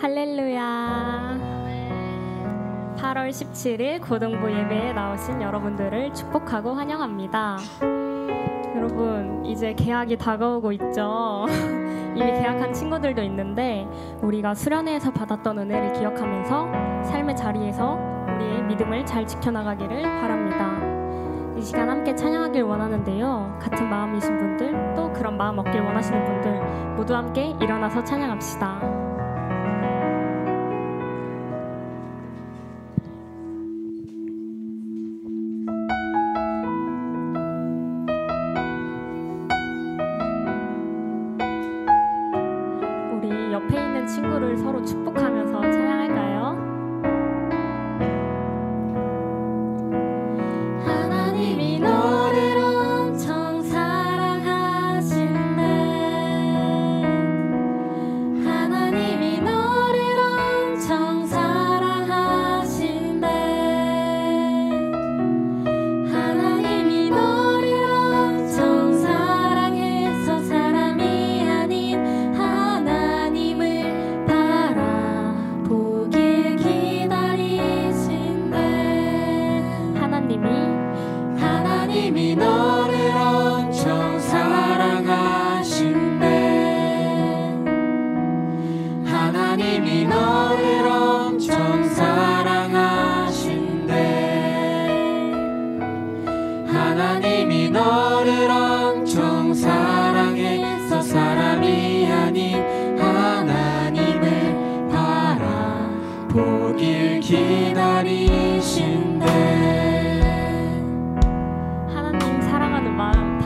할렐루야. 8월 17일 고등부 예배에 나오신 여러분들을 축복하고 환영합니다. 여러분, 이제 개학이 다가오고 있죠. 이미 개학한 친구들도 있는데 우리가 수련회에서 받았던 은혜를 기억하면서 삶의 자리에서 우리의 믿음을 잘 지켜나가기를 바랍니다. 이 시간 함께 찬양하길 원하는데요. 같은 마음이신 분들, 또 그런 마음 얻길 원하시는 분들 모두 함께 일어나서 찬양합시다. 옆에 있는 친구를 서로 축복하면서 찬양할까요? 하나님이 너를 엄청 사랑하신대. 하나님이 너를 엄청 사랑하신대. 하나님이 너를 엄청 사랑해서 사람이 아닌 하나님이 너를 엄청 사랑하신대. 하나님이 너를 엄청 사랑하신대. 하나님이 너를 엄청 사랑해서 사람이 아닌 하나님을 바라보길 기다리신대.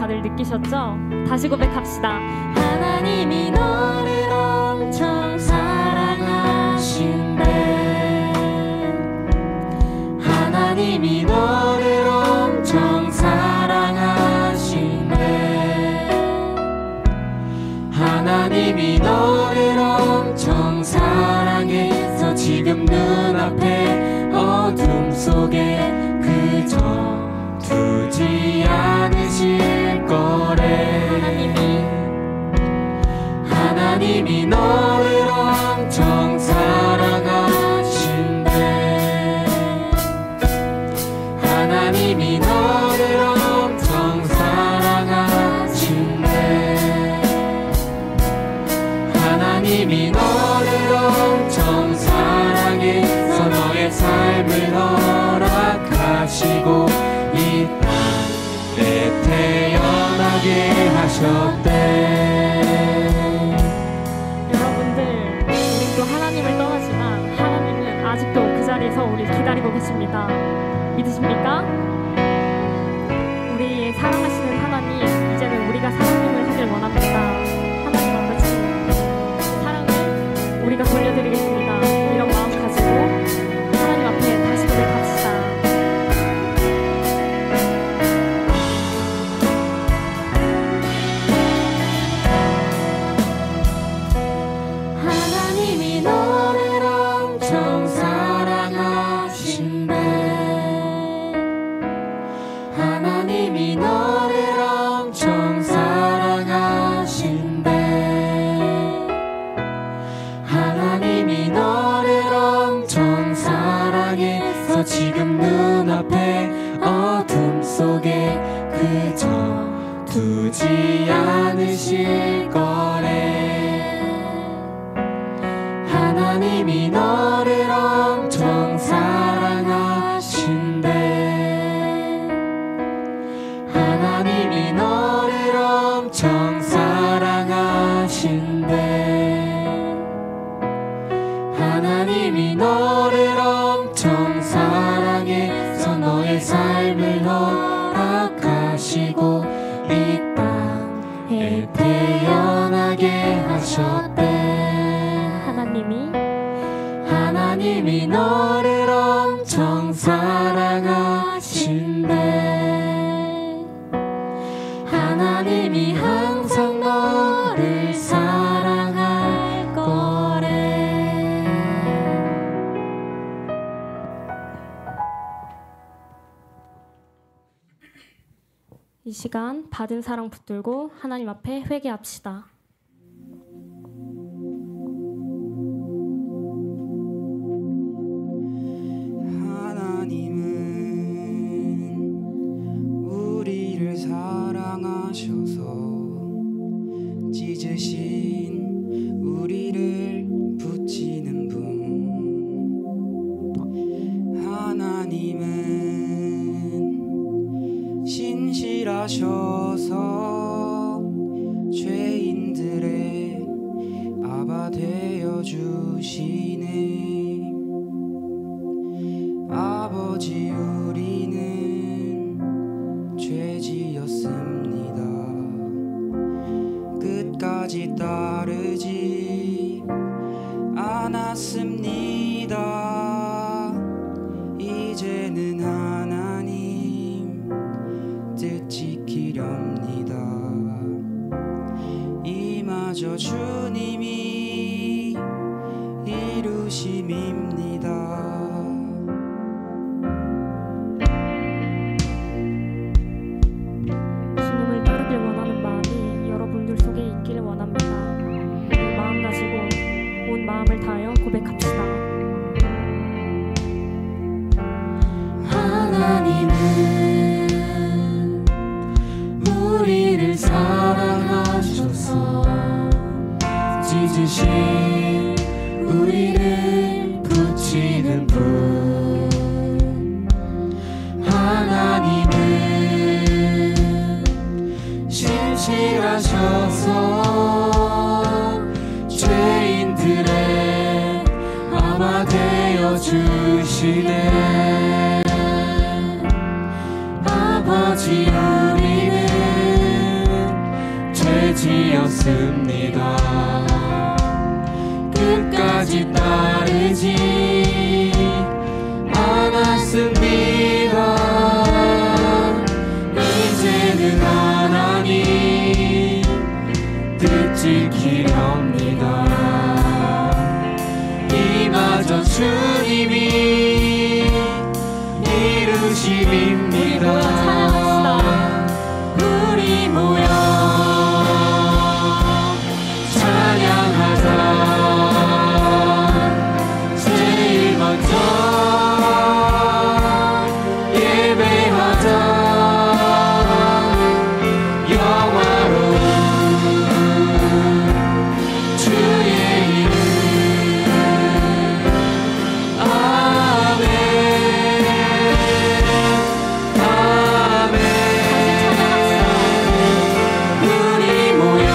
다들 느끼셨죠? 다시 고백합시다. 하나님이 너를 엄청 사랑하신대. 하나님이 너를 엄청 사랑하신대. 하나님이 너를 엄청 사랑해서 지금 눈앞에 어둠 속에 그저 두지 않으실 거래. 하나님이 너를 엄청 사랑하신대. 하나님이 너를 엄청 사랑하신대. 하나님이 너를 엄청 사랑해서 너의 삶을 허락하시고 이 땅에 태어나게 하셨대. 여러분들, 우리 또 하나님을 떠나지만 하나님은 아직도 그 자리에서 우리를 기다리고 계십니다. 믿으십니까? 우리 사랑하시는 하나님, 이제는 우리가 사랑님을 하길 원합니다. 하나님 아버지, 사랑을 우리가 돌려드리겠습니다. 이런 마음 가지고 하나님 앞에 다시 고백합시다. 하나님이 너를 엄청 사랑하신대. 하나님이 너를 엄청 사랑해서 지금 눈앞에 어둠 속에 그저 두지 않으실 거래. 하나님이 너를 엄청 사랑하신대. 하나님이 너를 엄청 사랑하신대. 하나님이 너를 엄청 사랑해서 너의 삶을 허락하시고 이 땅에 태어나게 하셨대. 하나님이 너를 엄청 사랑하신대. 하나님이 항상 너를 사랑할 거래. 이 시간 받은 사랑 붙들고 하나님 앞에 회개합시다. 아바 되어 주시네. 아버지 우리는 죄지었습니다. 끝까지 따르지 않았습니다. 이제는 하나님 뜻 지키렵니다. 이마저 주님이 이루심입니다. 주님을 따르길 원하는 마음이 여러분들 속에 있길 원합니다. 이 마음 가지고 온 마음을 다하여 고백합시다. 하나님은 우리를 사랑하셔서 찢으신 우리를 붙이는 분. 하나님은 신실하셔서 죄인들의 아바 되어 주시네. 아버지 우리는 죄지었습니다. 끝까지 따르지 않았습니다. 이제는 하나님 뜻 지키렵니다. 이마저 주님이 이루심입니다. 우리 모여 찬양하자. 제일 먼저 예배하자. 영화로운 주의 이름. 아멘. 아멘. 우리 모여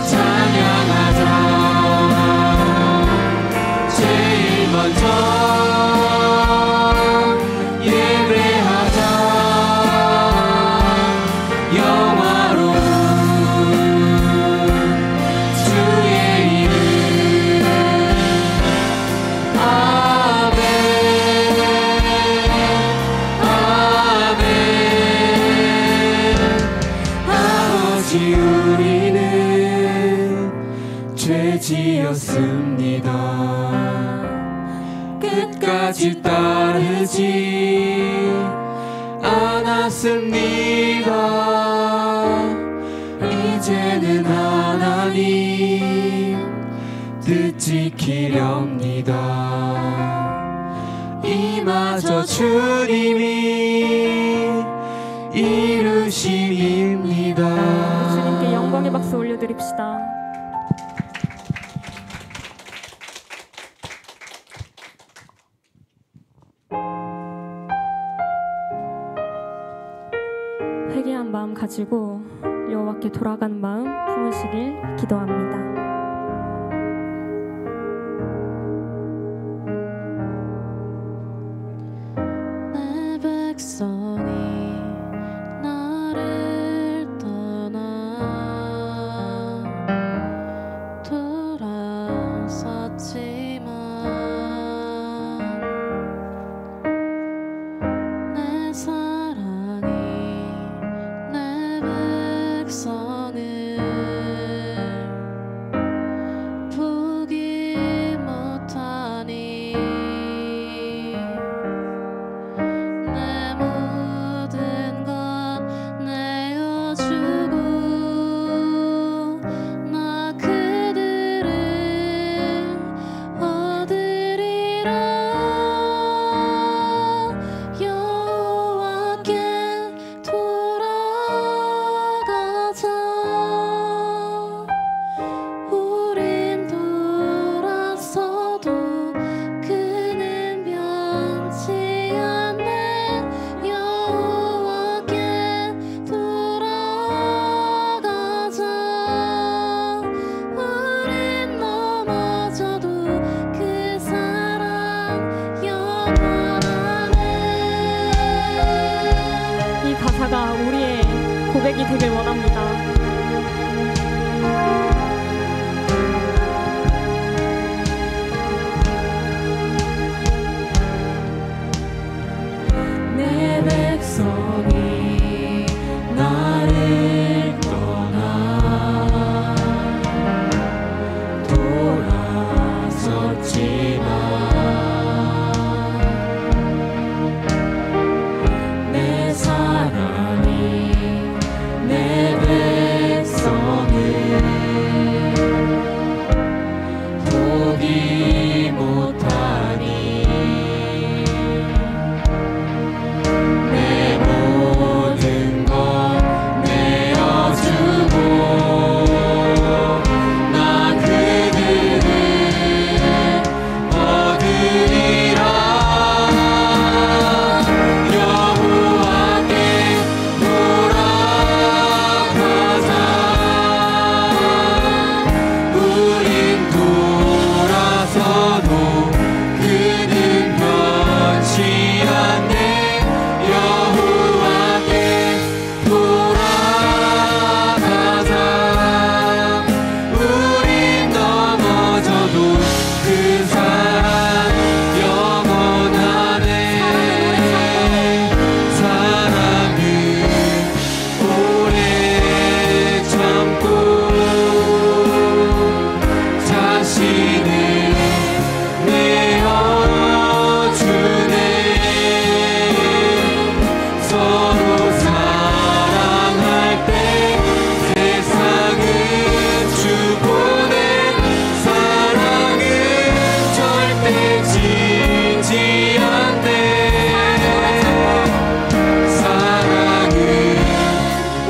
찬양하자. 제일 먼저 예배하자. 영화로운 주의 이름. 아멘. 아멘. 아버지 우리는 죄지었습니다. 끝까지 따르지 않았습니다. 이제는 하나님 뜻 지키렵니다. 이마저 주님이 이루심입니다. 주님께 영광의 박수 올려드립시다. 회개한 마음 가지고 여호와께 돌아가는 마음 품으시길 기도합니다. 내 백성이 나를 떠나 돌아섰지만 내 사랑이 내 백성을 고백이 되길 원합니다. 내 백성이 나를 떠나 돌아섰지만 내 사랑이 내 백성을 포기 못하니 내 모든 것 내어주고 나 그들을 얻으리라. 여호와께 돌아가자. 우린 돌아서도 그는 변치 않네. 여호와께 돌아가자. 우린 넘어져도 그 사랑 영원하네. 사랑은 오래 참고 자신을 내어주네. 서로 사랑할 때 세상은 주보내. 사랑은 절대 지지 않네. 사랑은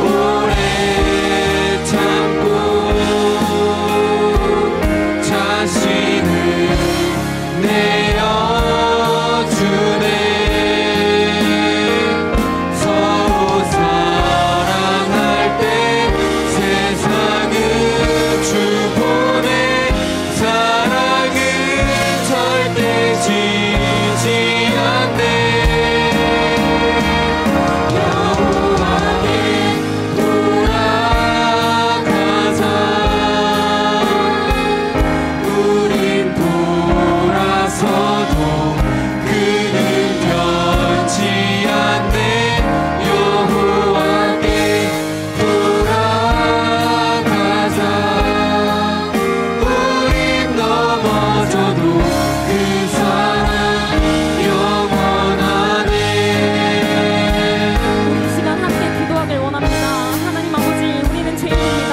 오래 참고 자신을 내어주네. 서로 사랑할 때 세상은 주보내. 사랑은 절대 지지 않네. 여호와께 돌아가자. 우린 돌아서도 그는 변치 않네. 여호와께 돌아가자. 우린 넘어져도 그 사랑 영원하네. 우리 이 시간 함께 기도하길 원합니다. 하나님 아버지, 우리는 죄인입니다.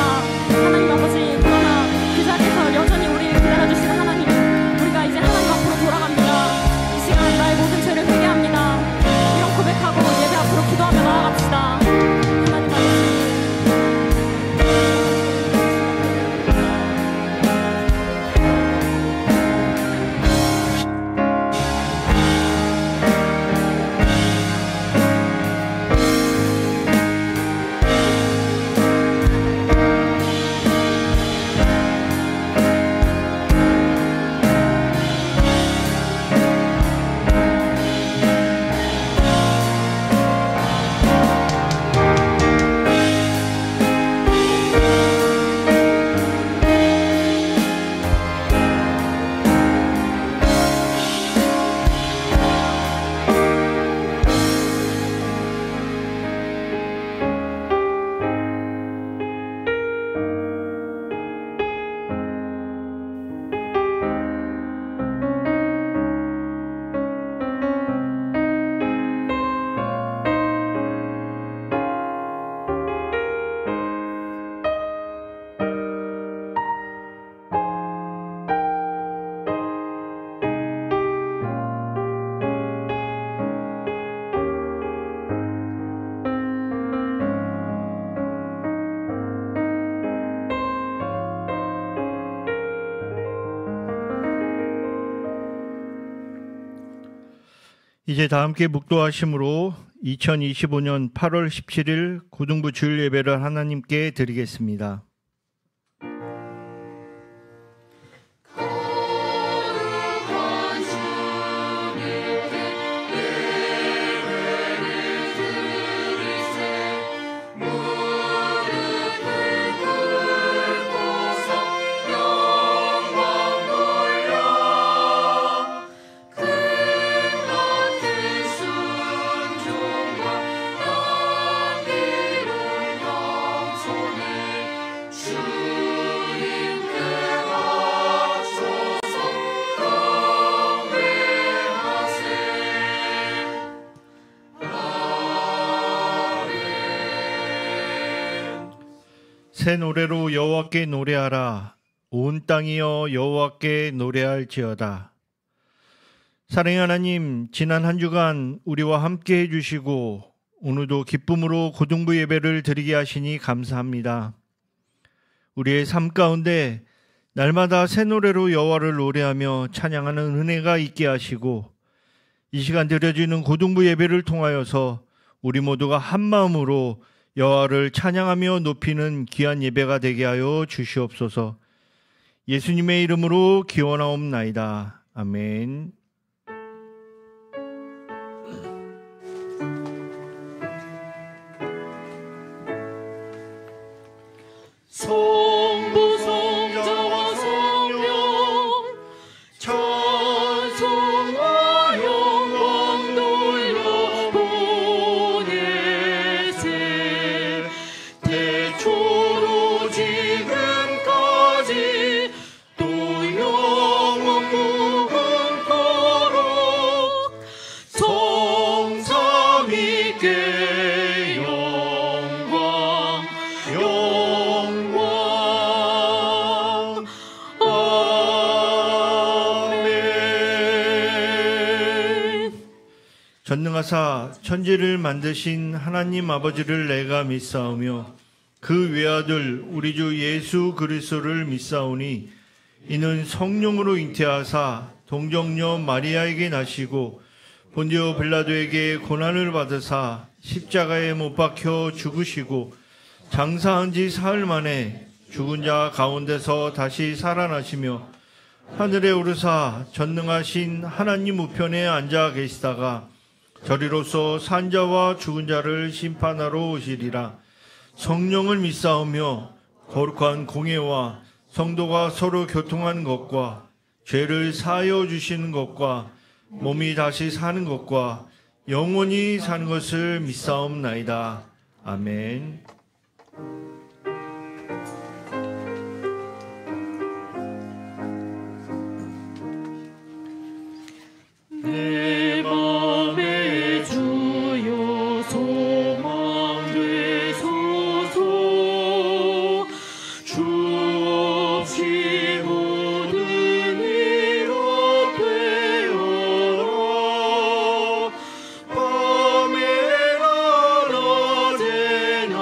하나님 아버지, 그러나 그 자리에서 여전히 우리를 기다려주시는 하나님, 우리가 이제 하나님 앞으로 돌아갑니다. 이 시간 나의 모든 죄를 회개합니다. 이런 고백하고 예배 앞으로 기도하며 나아갑시다. 하나님 아버지, 이제 다 함께 묵도하심으로 2025년 8월 17일 고등부 주일 예배를 하나님께 드리겠습니다. 무 새 노래로 여호와께 노래하라. 온 땅이여 여호와께 노래할지어다. 사랑의 하나님, 지난 한 주간 우리와 함께 해주시고 오늘도 기쁨으로 고등부 예배를 드리게 하시니 감사합니다. 우리의 삶 가운데 날마다 새 노래로 여호와를 노래하며 찬양하는 은혜가 있게 하시고 이 시간 드려지는 고등부 예배를 통하여서 우리 모두가 한 마음으로 여호와를 찬양하며 높이는 귀한 예배가 되게 하여 주시옵소서. 예수님의 이름으로 기원하옵나이다. 아멘. 성부 성자와 성령 찬송과 영광 돌려보내세. 태초로 지금까지 또 영원 무궁토록 성삼위께 영광 전능하사 천지를 만드신 하나님 아버지를 내가 믿사오며 그 외아들 우리 주 예수 그리스도를 믿사오니 이는 성령으로 잉태하사 동정녀 마리아에게 나시고 본디오 빌라도에게 고난을 받으사 십자가에 못 박혀 죽으시고 장사한 지 사흘 만에 죽은 자 가운데서 다시 살아나시며 하늘에 오르사 전능하신 하나님 우편에 앉아 계시다가 저리로서 산자와 죽은 자를 심판하러 오시리라. 성령을 믿사오며 거룩한 공예와 성도가 서로 교통하는 것과 죄를 사하여 주시는 것과 몸이 다시 사는 것과 영원히 사는 것을 믿사옵나이다. 아멘. 내 맘에 주여 소망 되소서. 주 없이 모든 일 없되어라. 밤에나 낮에나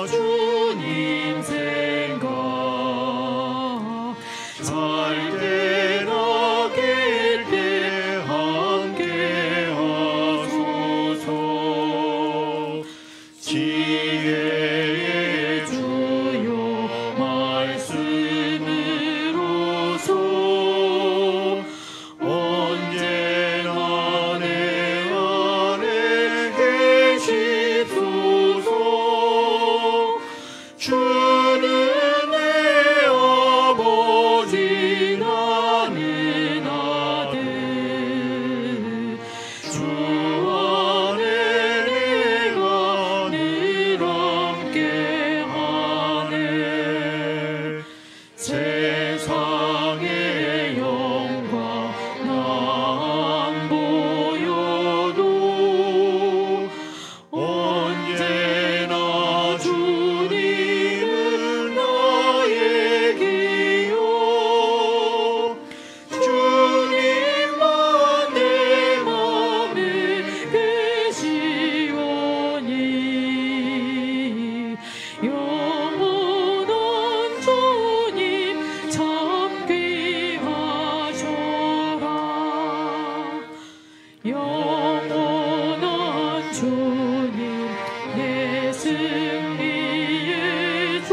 주님 생각 잘 때나 깰 때 함께하소서. 지혜의 주여 말씀으로서 언제나 내 안에 계시소서. 주는 내 아버지 나는 아들. 주 안에 내가 늘 함께하네. 세상의 영광 난 보여도 언제나 주님은 나의 기요. 주님만 내 맘에 계시오니 영원한 주님 참 귀하셔라. 영원한 주님 내 승리의 주.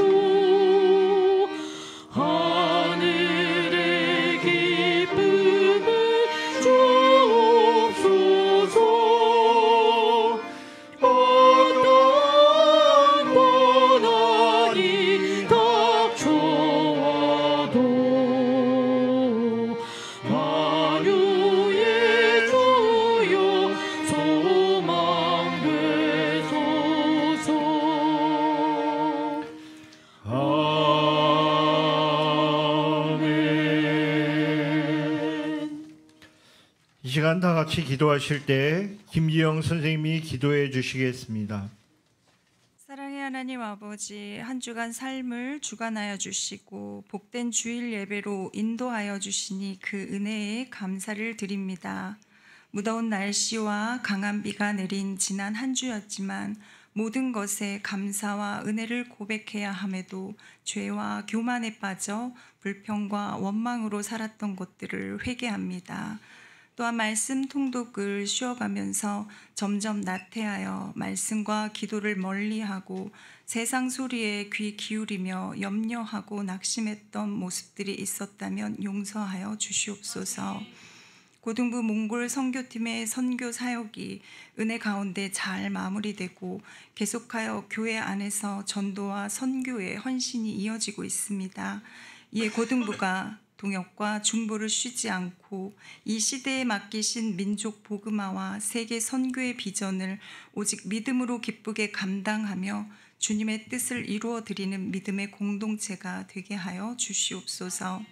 하늘의 기쁨을 주옵소서. 어떤 고난이 닥쳐와도 만유의 주여 소망 되소서. 아멘. 이 시간 다 같이 기도하실 때 김지영 선생님이 기도해 주시겠습니다. 사랑의 하나님 하나님 아버지, 한 주간 삶을 주관하여 주시고 복된 주일 예배로 인도하여 주시니 그 은혜에 감사를 드립니다. 무더운 날씨와 강한 비가 내린 지난 한 주였지만 모든 것에 감사와 은혜를 고백해야 함에도 죄와 교만에 빠져 불평과 원망으로 살았던 것들을 회개합니다. 또한 말씀 통독을 쉬어가면서 점점 나태하여 말씀과 기도를 멀리하고 세상 소리에 귀 기울이며 염려하고 낙심했던 모습들이 있었다면 용서하여 주시옵소서. 고등부 몽골 선교팀의 선교 사역이 은혜 가운데 잘 마무리되고 계속하여 교회 안에서 전도와 선교의 헌신이 이어지고 있습니다. 이에 고등부가 동역과 중보를 쉬지 않고 이 시대에 맡기신 민족 복음화와 세계 선교의 비전을 오직 믿음으로 기쁘게 감당하며 주님의 뜻을 이루어 드리는 믿음의 공동체가 되게 하여 주시옵소서.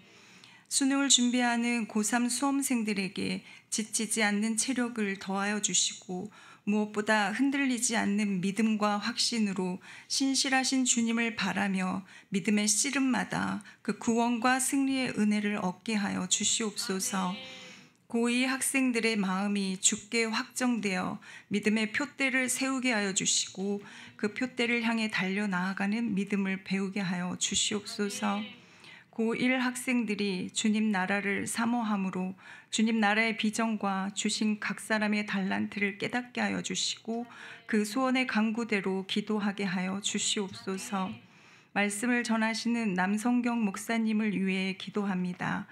수능을 준비하는 고3 수험생들에게 지치지 않는 체력을 더하여 주시고 무엇보다 흔들리지 않는 믿음과 확신으로 신실하신 주님을 바라며 믿음의 씨름마다 그 구원과 승리의 은혜를 얻게 하여 주시옵소서. 고2 학생들의 마음이 굳게 확정되어 믿음의 표대를 세우게 하여 주시고 그 표대를 향해 달려나아가는 믿음을 배우게 하여 주시옵소서. 고1 학생들이 주님 나라를 사모함으로 주님 나라의 비전과 주신 각 사람의 달란트를 깨닫게 하여 주시고 그 소원의 간구대로 기도하게 하여 주시옵소서. 말씀을 전하시는 남성경 목사님을 위해 기도합니다.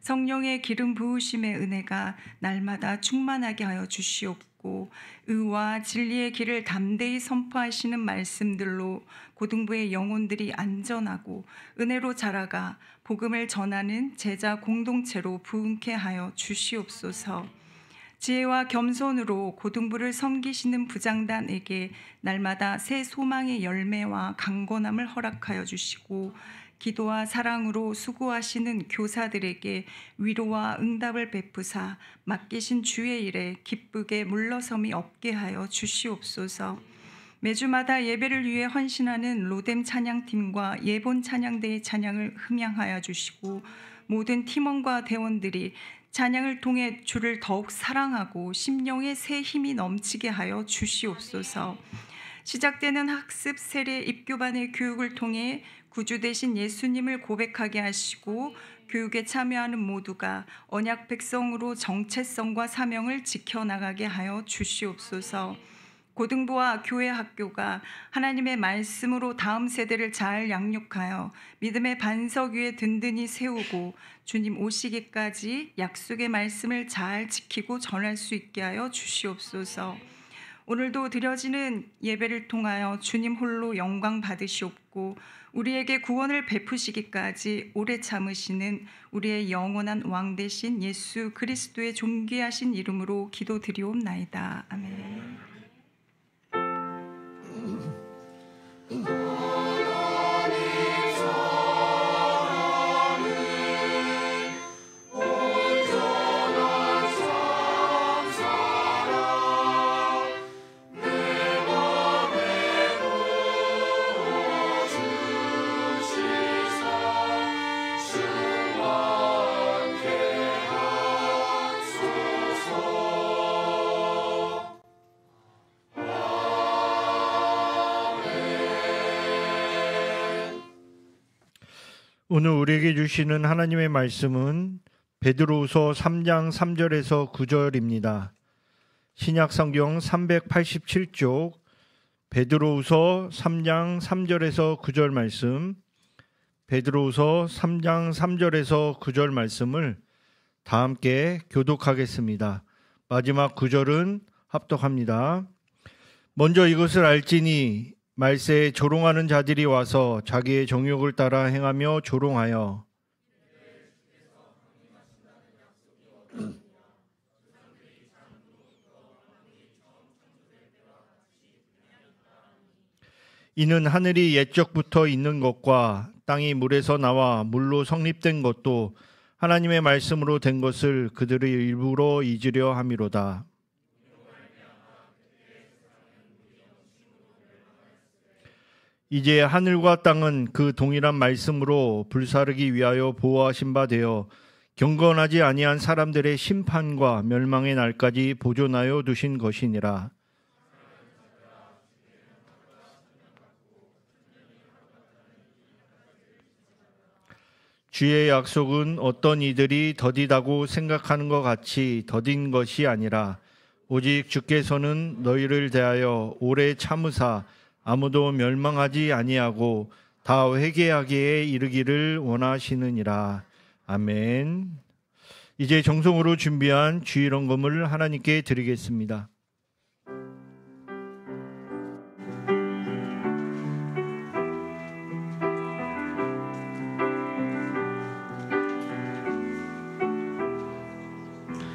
성령의 기름 부으심의 은혜가 날마다 충만하게 하여 주시옵고 의와 진리의 길을 담대히 선포하시는 말씀들로 고등부의 영혼들이 안전하고 은혜로 자라가 복음을 전하는 제자 공동체로 부흥케 하여 주시옵소서. 지혜와 겸손으로 고등부를 섬기시는 부장단에게 날마다 새 소망의 열매와 강건함을 허락하여 주시고 기도와 사랑으로 수고하시는 교사들에게 위로와 응답을 베푸사 맡기신 주의 일에 기쁘게 물러섬이 없게 하여 주시옵소서. 매주마다 예배를 위해 헌신하는 로뎀 찬양팀과 예본 찬양대의 찬양을 흠양하여 주시고 모든 팀원과 대원들이 찬양을 통해 주를 더욱 사랑하고 심령에 새 힘이 넘치게 하여 주시옵소서. 시작되는 학습 세례 입교반의 교육을 통해 구주 되신 예수님을 고백하게 하시고 교육에 참여하는 모두가 언약 백성으로 정체성과 사명을 지켜나가게 하여 주시옵소서. 고등부와 교회 학교가 하나님의 말씀으로 다음 세대를 잘 양육하여 믿음의 반석 위에 든든히 세우고 주님 오시기까지 약속의 말씀을 잘 지키고 전할 수 있게 하여 주시옵소서. 오늘도 드려지는 예배를 통하여 주님 홀로 영광 받으시옵고 우리에게 구원을 베푸시기까지 오래 참으시는 우리의 영원한 왕 되신 예수 그리스도의 존귀하신 이름으로 기도드리옵나이다. 아멘. 오늘 우리에게 주시는 하나님의 말씀은 베드로후서 3장 3절에서 9절입니다. 신약성경 387쪽 베드로후서 3장 3절에서 9절 말씀, 베드로후서 3장 3절에서 9절 말씀을 다 함께 교독하겠습니다. 마지막 9절은 합독합니다. 먼저 이것을 알지니 말세에 조롱하는 자들이 와서 자기의 정욕을 따라 행하며 조롱하여 이는 하늘이 옛적부터 있는 것과 땅이 물에서 나와 물로 성립된 것도 하나님의 말씀으로 된 것을 그들의 일부러 잊으려 함이로다. 이제 하늘과 땅은 그 동일한 말씀으로 불사르기 위하여 보호하신 바 되어 경건하지 아니한 사람들의 심판과 멸망의 날까지 보존하여 두신 것이니라. 주의 약속은 어떤 이들이 더디다고 생각하는 것 같이 더딘 것이 아니라 오직 주께서는 너희를 대하여 오래 참으사 아무도 멸망하지 아니하고 다 회개하기에 이르기를 원하시느니라. 아멘. 이제 정성으로 준비한 주일헌금을 하나님께 드리겠습니다.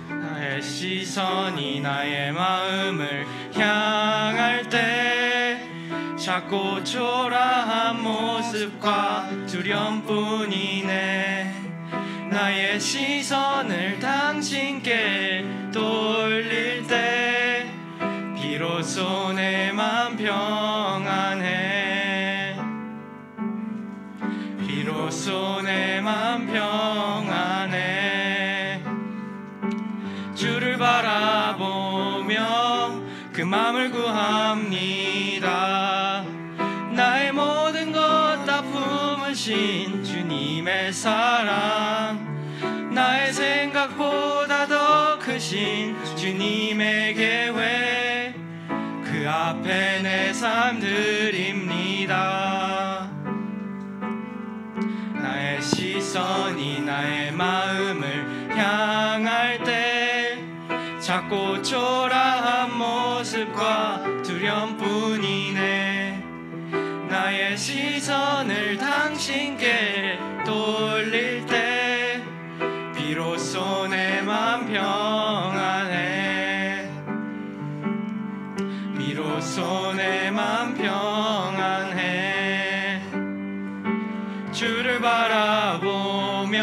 나의 시선이 나의 마음을 향할 때 작고 초라한 모습과 두려움뿐이네. 나의 시선을 당신께 돌릴 때 비로소 내 맘 평안해. 비로소 내 맘 평안해. 주를 바라보며 그 맘을 구합니다. 나의 모든 것 다 품으신 주님의 사랑, 나의 생각보다 더 크신 주님의 계획, 그 앞에 내 삶 드립니다. 나의 시선이 나의 마음을 향할 때 작고 초라한 모습과 두려움뿐이네. 나의 시선을 당신께 돌릴 때 비로소 내 맘 평안해. 비로소 내 맘 평안해. 주를 바라보며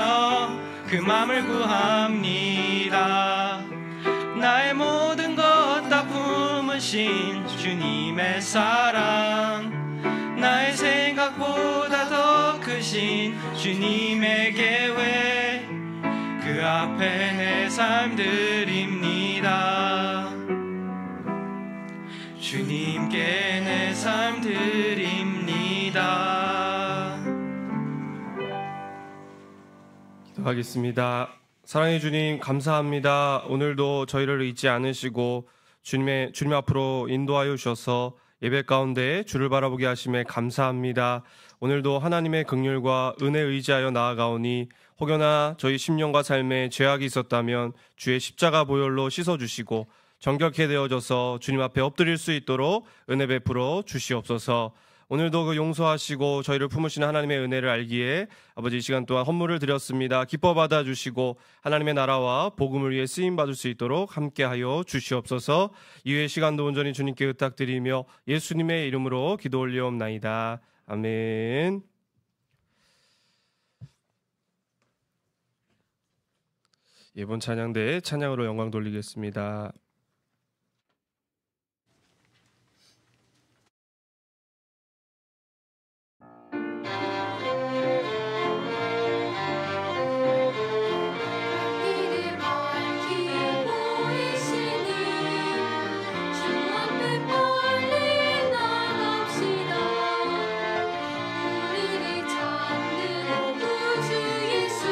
그 맘을 구합니다. 나의 모든 것 다 품으신 주님의 사랑, 나의 생각보다 더 크신 주님의 계획, 그 앞에 내 삶 드립니다. 주님께 내 삶 드립니다. 기도하겠습니다. 사랑의 주님, 감사합니다. 오늘도 저희를 잊지 않으시고 주님 앞으로 인도하여 주셔서 예배 가운데 주를 바라보게 하심에 감사합니다. 오늘도 하나님의 긍휼과 은혜 의지하여 나아가오니 혹여나 저희 심령과 삶에 죄악이 있었다면 주의 십자가 보혈로 씻어주시고 정결케 되어져서 주님 앞에 엎드릴 수 있도록 은혜 베풀어 주시옵소서. 오늘도 그 용서하시고 저희를 품으시는 하나님의 은혜를 알기에 아버지 이 시간 동안 헌물을 드렸습니다. 기뻐 받아주시고 하나님의 나라와 복음을 위해 쓰임받을 수 있도록 함께하여 주시옵소서. 이후의 시간도 온전히 주님께 의탁드리며 예수님의 이름으로 기도 올리옵나이다. 아멘. 이번 찬양대에 찬양으로 영광 돌리겠습니다. 예수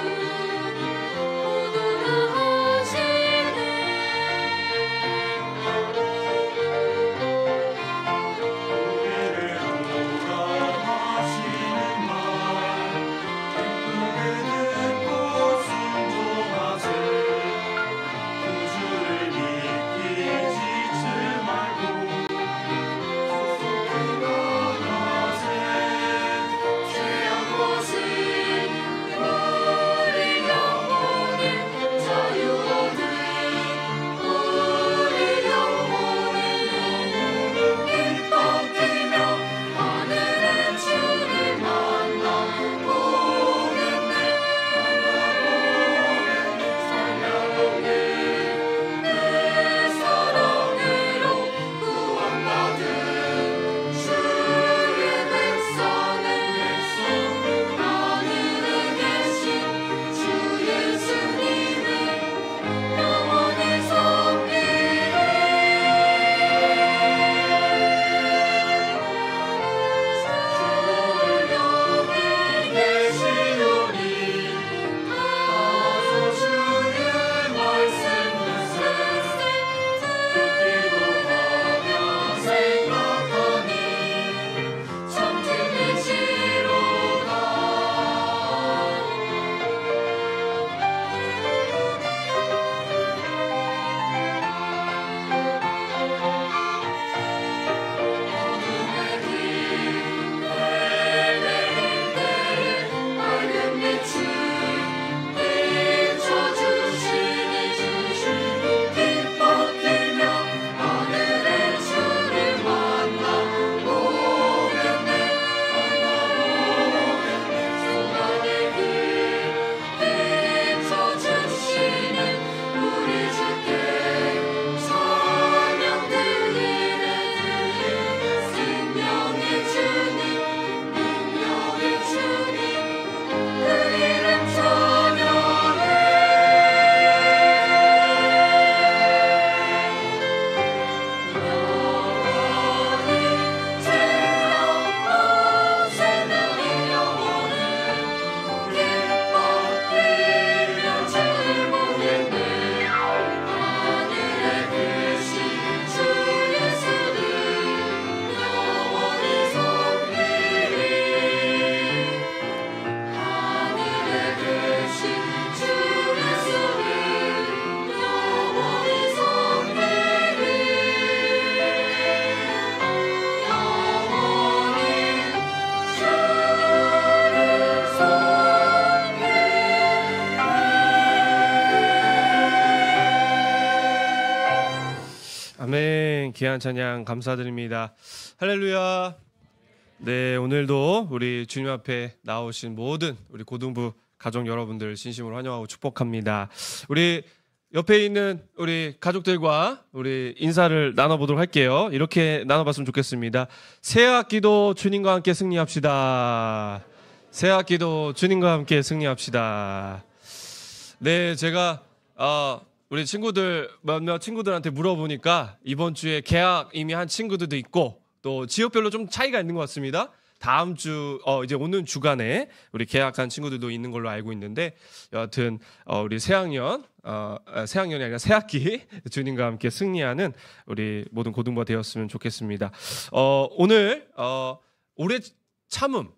고도로 하시네. 귀한 찬양 감사드립니다. 할렐루야. 네, 오늘도 우리 주님 앞에 나오신 모든 우리 고등부 가족 여러분들 진심으로 환영하고 축복합니다. 우리 옆에 있는 우리 가족들과 우리 인사를 나눠보도록 할게요. 이렇게 나눠봤으면 좋겠습니다. 새 학기도 주님과 함께 승리합시다. 새 학기도 주님과 함께 승리합시다. 네, 제가 우리 친구들 몇몇 친구들한테 물어보니까 이번 주에 개학 이미 한 친구들도 있고 또 지역별로 좀 차이가 있는 것 같습니다. 다음 주 이제 오는 주간에 우리 개학한 친구들도 있는 걸로 알고 있는데 여하튼 우리 새학년이 아니라 새학기 주님과 함께 승리하는 우리 모든 고등부가 되었으면 좋겠습니다. 오늘 올해 참음,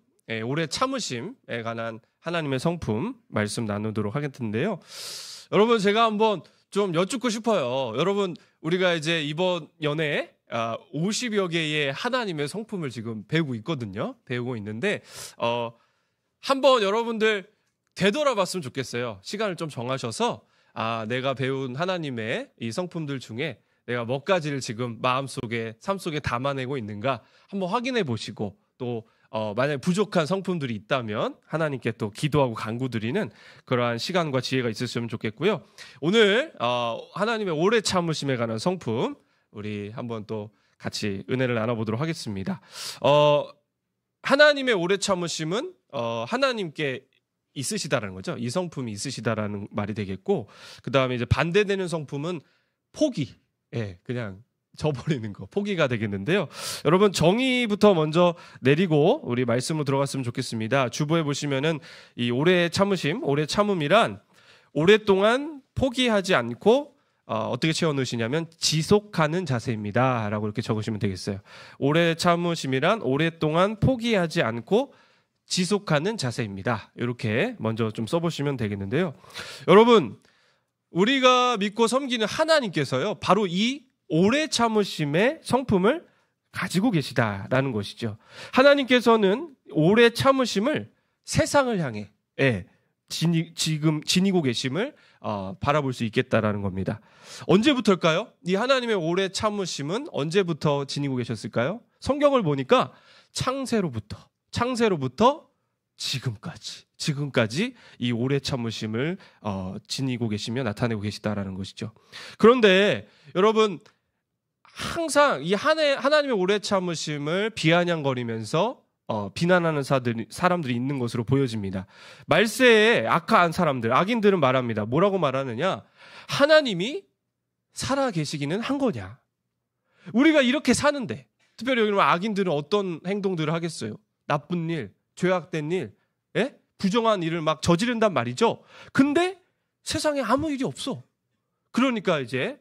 올해 참으심에 관한 하나님의 성품 말씀 나누도록 하겠는데요. 여러분 제가 한번 좀 여쭙고 싶어요. 여러분 우리가 이제 이번 연애에 50여 개의 하나님의 성품을 지금 배우고 있거든요. 배우고 있는데 한번 여러분들 되돌아봤으면 좋겠어요. 시간을 좀 정하셔서 내가 배운 하나님의 이 성품들 중에 내가 몇 가지를 지금 마음속에 삶 속에 담아내고 있는가 한번 확인해 보시고 또 만약에 부족한 성품들이 있다면 하나님께 또 기도하고 간구드리는 그러한 시간과 지혜가 있으시면 좋겠고요. 오늘 하나님의 오래 참으심에 관한 성품 우리 한번 또 같이 은혜를 나눠보도록 하겠습니다. 하나님의 오래 참으심은 하나님께 있으시다라는 거죠. 이 성품이 있으시다라는 말이 되겠고, 그 다음에 이제 반대되는 성품은 포기, 그냥 져버리는 거, 포기가 되겠는데요. 여러분 정의부터 먼저 내리고 우리 말씀으로 들어갔으면 좋겠습니다. 주보에 보시면은 이 오래 참으심, 오래 참음이란 오랫동안 포기하지 않고 어떻게 채워넣으시냐면 지속하는 자세입니다 라고 이렇게 적으시면 되겠어요. 오래 참으심이란 오랫동안 포기하지 않고 지속하는 자세입니다. 이렇게 먼저 좀 써보시면 되겠는데요. 여러분 우리가 믿고 섬기는 하나님께서요 바로 이 오래 참으심의 성품을 가지고 계시다라는 것이죠. 하나님께서는 오래 참으심을 세상을 향해 지금 지니고 계심을 바라볼 수 있겠다라는 겁니다. 언제부터일까요? 이 하나님의 오래 참으심은 언제부터 지니고 계셨을까요? 성경을 보니까 창세로부터 지금까지 이 오래 참으심을 지니고 계시며 나타내고 계시다라는 것이죠. 그런데 여러분 항상 이 하나님의 오래 참으심을 비아냥거리면서 비난하는 사람들이 있는 것으로 보여집니다. 말세에 악한 사람들, 악인들은 말합니다. 뭐라고 말하느냐? 하나님이 살아 계시기는 한 거냐? 우리가 이렇게 사는데, 특별히 여기 악인들은 어떤 행동들을 하겠어요? 나쁜 일, 죄악된 일, 부정한 일을 막 저지른단 말이죠. 근데 세상에 아무 일이 없어. 그러니까 이제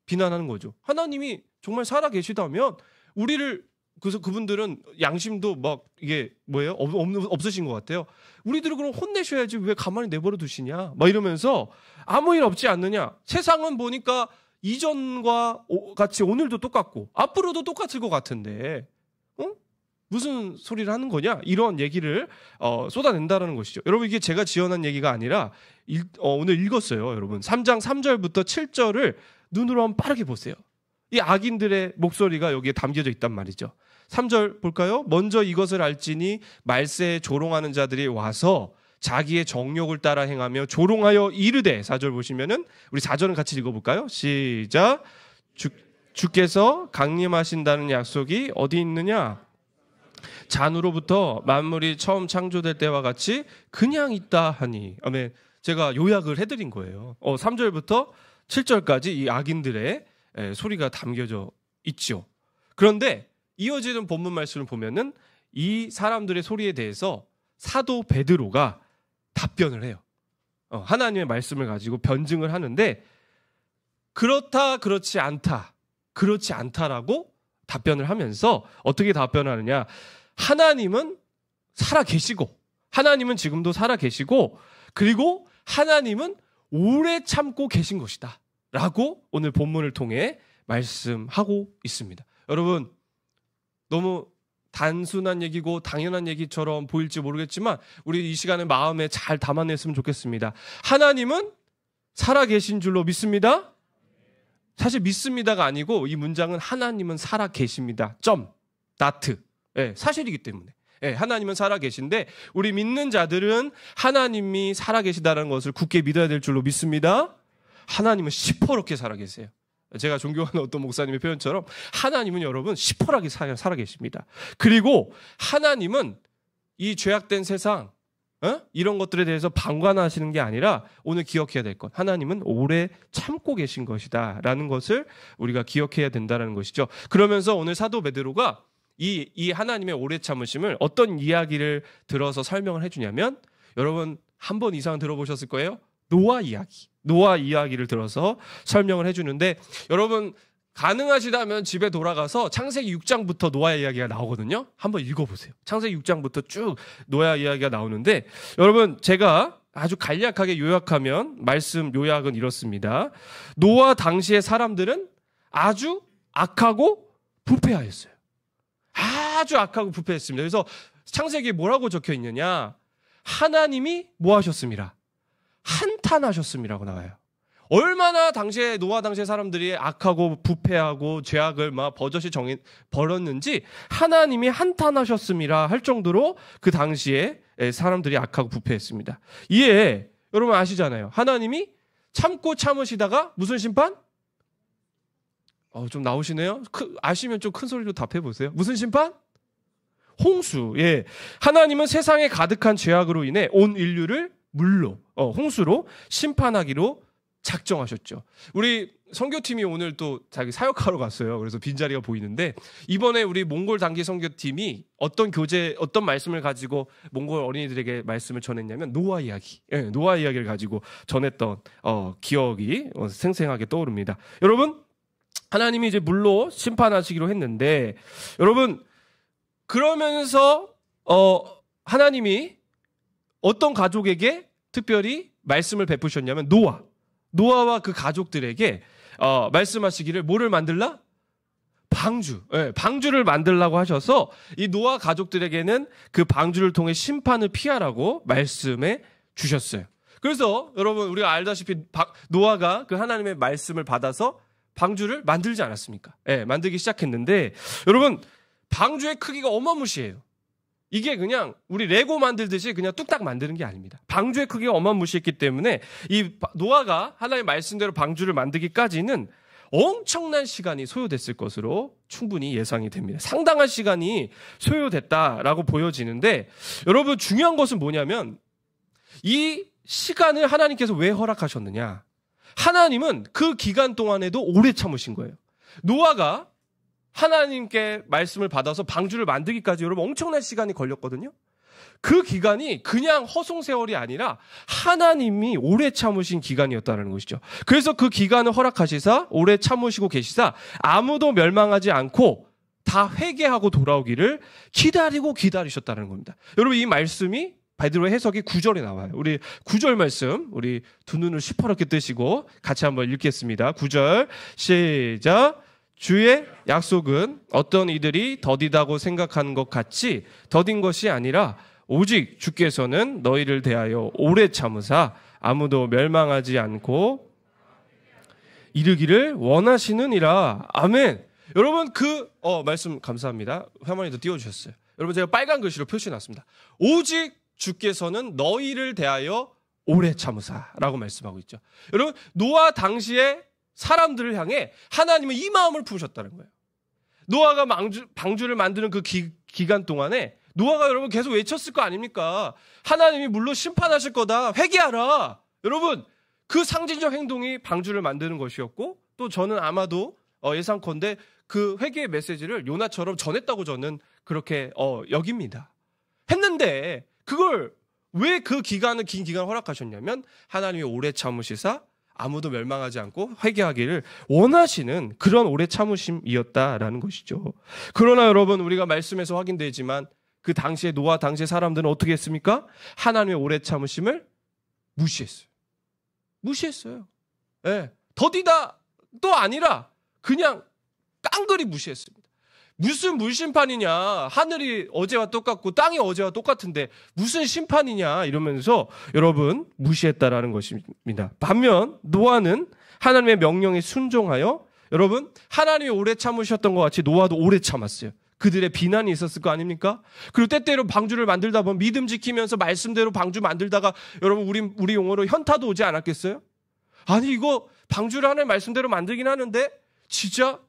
비난하는 거죠. 하나님이 정말 살아 계시다면 우리를 그래서 그분들은 양심도 막 이게 뭐예요? 없으신 것 같아요. 우리들을 그럼 혼내셔야지 왜 가만히 내버려 두시냐? 막 이러면서 아무 일 없지 않느냐? 세상은 보니까 이전과 같이 오늘도 똑같고 앞으로도 똑같을 것 같은데 무슨 소리를 하는 거냐? 이런 얘기를 쏟아낸다는 것이죠. 여러분 이게 제가 지어낸 얘기가 아니라 오늘 읽었어요. 여러분 3장 3절부터 7절을 눈으로 한번 빠르게 보세요. 이 악인들의 목소리가 여기에 담겨져 있단 말이죠. 3절 볼까요? 먼저 이것을 알지니 말세에 조롱하는 자들이 와서 자기의 정욕을 따라 행하며 조롱하여 이르되 4절 보시면은 우리 4절은 같이 읽어볼까요? 시작. 주께서 강림하신다는 약속이 어디 있느냐? 잔으로부터 만물이 처음 창조될 때와 같이 그냥 있다 하니. 아멘. 제가 요약을 해드린 거예요. 3절부터 7절까지 이 악인들의 소리가 담겨져 있죠. 그런데 이어지는 본문 말씀을 보면은 이 사람들의 소리에 대해서 사도 베드로가 답변을 해요. 하나님의 말씀을 가지고 변증을 하는데 그렇다, 그렇지 않다라고 답변을 하면서 어떻게 답변하느냐? 하나님은 살아 계시고, 하나님은 지금도 살아 계시고, 그리고 하나님은 오래 참고 계신 것이다 라고 오늘 본문을 통해 말씀하고 있습니다. 여러분 너무 단순한 얘기고 당연한 얘기처럼 보일지 모르겠지만 우리 이 시간에 마음에 잘 담아냈으면 좋겠습니다. 하나님은 살아계신 줄로 믿습니다. 사실 믿습니다가 아니고 이 문장은 하나님은 살아 계십니다. 점. 나트. 예, 사실이기 때문에. 예, 하나님은 살아 계신데 우리 믿는 자들은 하나님이 살아 계시다는 것을 굳게 믿어야 될 줄로 믿습니다. 하나님은 시퍼렇게 살아 계세요. 제가 존경하는 어떤 목사님의 표현처럼 하나님은 여러분 시퍼렇게 살아 계십니다. 그리고 하나님은 이 죄악된 세상 이런 것들에 대해서 방관하시는 게 아니라 오늘 기억해야 될 것. 하나님은 오래 참고 계신 것이다 라는 것을 우리가 기억해야 된다는 것이죠. 그러면서 오늘 사도 베드로가 이 하나님의 오래 참으심을 어떤 이야기를 들어서 설명을 해주냐면 여러분 한 번 이상 들어보셨을 거예요. 노아 이야기를 들어서 설명을 해주는데 여러분 가능하시다면 집에 돌아가서 창세기 6장부터 노아 이야기가 나오거든요. 한번 읽어보세요. 창세기 6장부터 쭉 노아 이야기가 나오는데 여러분 제가 아주 간략하게 요약하면 말씀 요약은 이렇습니다. 노아 당시의 사람들은 아주 악하고 부패하였어요. 아주 악하고 부패했습니다. 그래서 창세기에 뭐라고 적혀 있느냐? 하나님이 뭐 하셨습니다? 한탄하셨음이라고 나와요. 얼마나 당시에 노아 당시의 사람들이 악하고 부패하고 죄악을 막 버젓이 벌었는지 하나님이 한탄하셨음이라 할 정도로 그 당시에 사람들이 악하고 부패했습니다. 이에 여러분 아시잖아요. 하나님이 참고 참으시다가 무슨 심판? 좀 나오시네요. 아시면 좀 큰 소리로 답해 보세요. 무슨 심판? 홍수. 예. 하나님은 세상에 가득한 죄악으로 인해 온 인류를 물로 홍수로 심판하기로 작정하셨죠. 우리 선교팀이 오늘 또 자기 사역하러 갔어요. 그래서 빈자리가 보이는데 이번에 우리 몽골 단기 선교팀이 어떤 말씀을 가지고 몽골 어린이들에게 말씀을 전했냐면 노아 이야기. 예, 노아 이야기를 가지고 전했던 기억이 생생하게 떠오릅니다. 여러분 하나님이 이제 물로 심판하시기로 했는데 여러분 그러면서 하나님이 어떤 가족에게 특별히 말씀을 베푸셨냐면 노아와 그 가족들에게 말씀하시기를 뭐를 만들라? 방주를 만들라고 하셔서 이 노아 가족들에게는 그 방주를 통해 심판을 피하라고 말씀해 주셨어요. 그래서 여러분 우리가 알다시피 노아가 그 하나님의 말씀을 받아서 방주를 만들지 않았습니까? 만들기 시작했는데 여러분 방주의 크기가 어마무시해요. 이게 그냥 우리 레고 만들듯이 그냥 뚝딱 만드는 게 아닙니다. 방주의 크기가 어마무시했기 때문에 이 노아가 하나님의 말씀대로 방주를 만들기까지는 엄청난 시간이 소요됐을 것으로 충분히 예상이 됩니다. 상당한 시간이 소요됐다라고 보여지는데 여러분 중요한 것은 뭐냐면 이 시간을 하나님께서 왜 허락하셨느냐? 하나님은 그 기간 동안에도 오래 참으신 거예요. 노아가 하나님께 말씀을 받아서 방주를 만들기까지 여러분 엄청난 시간이 걸렸거든요. 그 기간이 그냥 허송세월이 아니라 하나님이 오래 참으신 기간이었다는 것이죠. 그래서 그 기간을 허락하시사 오래 참으시고 계시사 아무도 멸망하지 않고 다 회개하고 돌아오기를 기다리셨다는 겁니다. 여러분 이 말씀이 베드로의 해석이 9절에 나와요. 우리 9절 말씀 우리 두 눈을 시퍼렇게 뜨시고 같이 한번 읽겠습니다. 9절 시작. 주의 약속은 어떤 이들이 더디다고 생각하는 것 같이 더딘 것이 아니라 오직 주께서는 너희를 대하여 오래 참으사 아무도 멸망하지 않고 이르기를 원하시느니라. 아멘. 여러분 말씀 감사합니다. 화면에도 띄워주셨어요. 여러분 제가 빨간 글씨로 표시해놨습니다. 오직 주께서는 너희를 대하여 오래 참으사라고 말씀하고 있죠. 여러분 노아 당시에 사람들을 향해 하나님은 이 마음을 품으셨다는 거예요. 노아가 방주를 만드는 그 기간 동안에 노아가 여러분 계속 외쳤을 거 아닙니까? 하나님이 물로 심판하실 거다. 회개하라. 여러분 그 상징적 행동이 방주를 만드는 것이었고 또 저는 아마도 예상컨대 그 회개의 메시지를 요나처럼 전했다고 저는 그렇게 여깁니다. 했는데 그걸 왜 그 긴 기간을 허락하셨냐면 하나님이 오래 참으시사 아무도 멸망하지 않고 회개하기를 원하시는 그런 오래 참으심이었다라는 것이죠. 그러나 여러분 우리가 말씀에서 확인되지만 그 당시에 노아 당시의 사람들은 어떻게 했습니까? 하나님의 오래 참으심을 무시했어요. 예. 더디다 또 아니라 그냥 깡그리 무시했습니다. 무슨 물심판이냐? 하늘이 어제와 똑같고 땅이 어제와 똑같은데 무슨 심판이냐? 이러면서 여러분 무시했다라는 것입니다. 반면 노아는 하나님의 명령에 순종하여 여러분, 하나님이 오래 참으셨던 것 같이 노아도 오래 참았어요. 그들의 비난이 있었을 거 아닙니까? 그리고 때때로 방주를 만들다 보면 믿음 지키면서 말씀대로 방주 만들다가 여러분 우리 용어로 현타도 오지 않았겠어요? 아니 이거 방주를 하나님 말씀대로 만들긴 하는데 진짜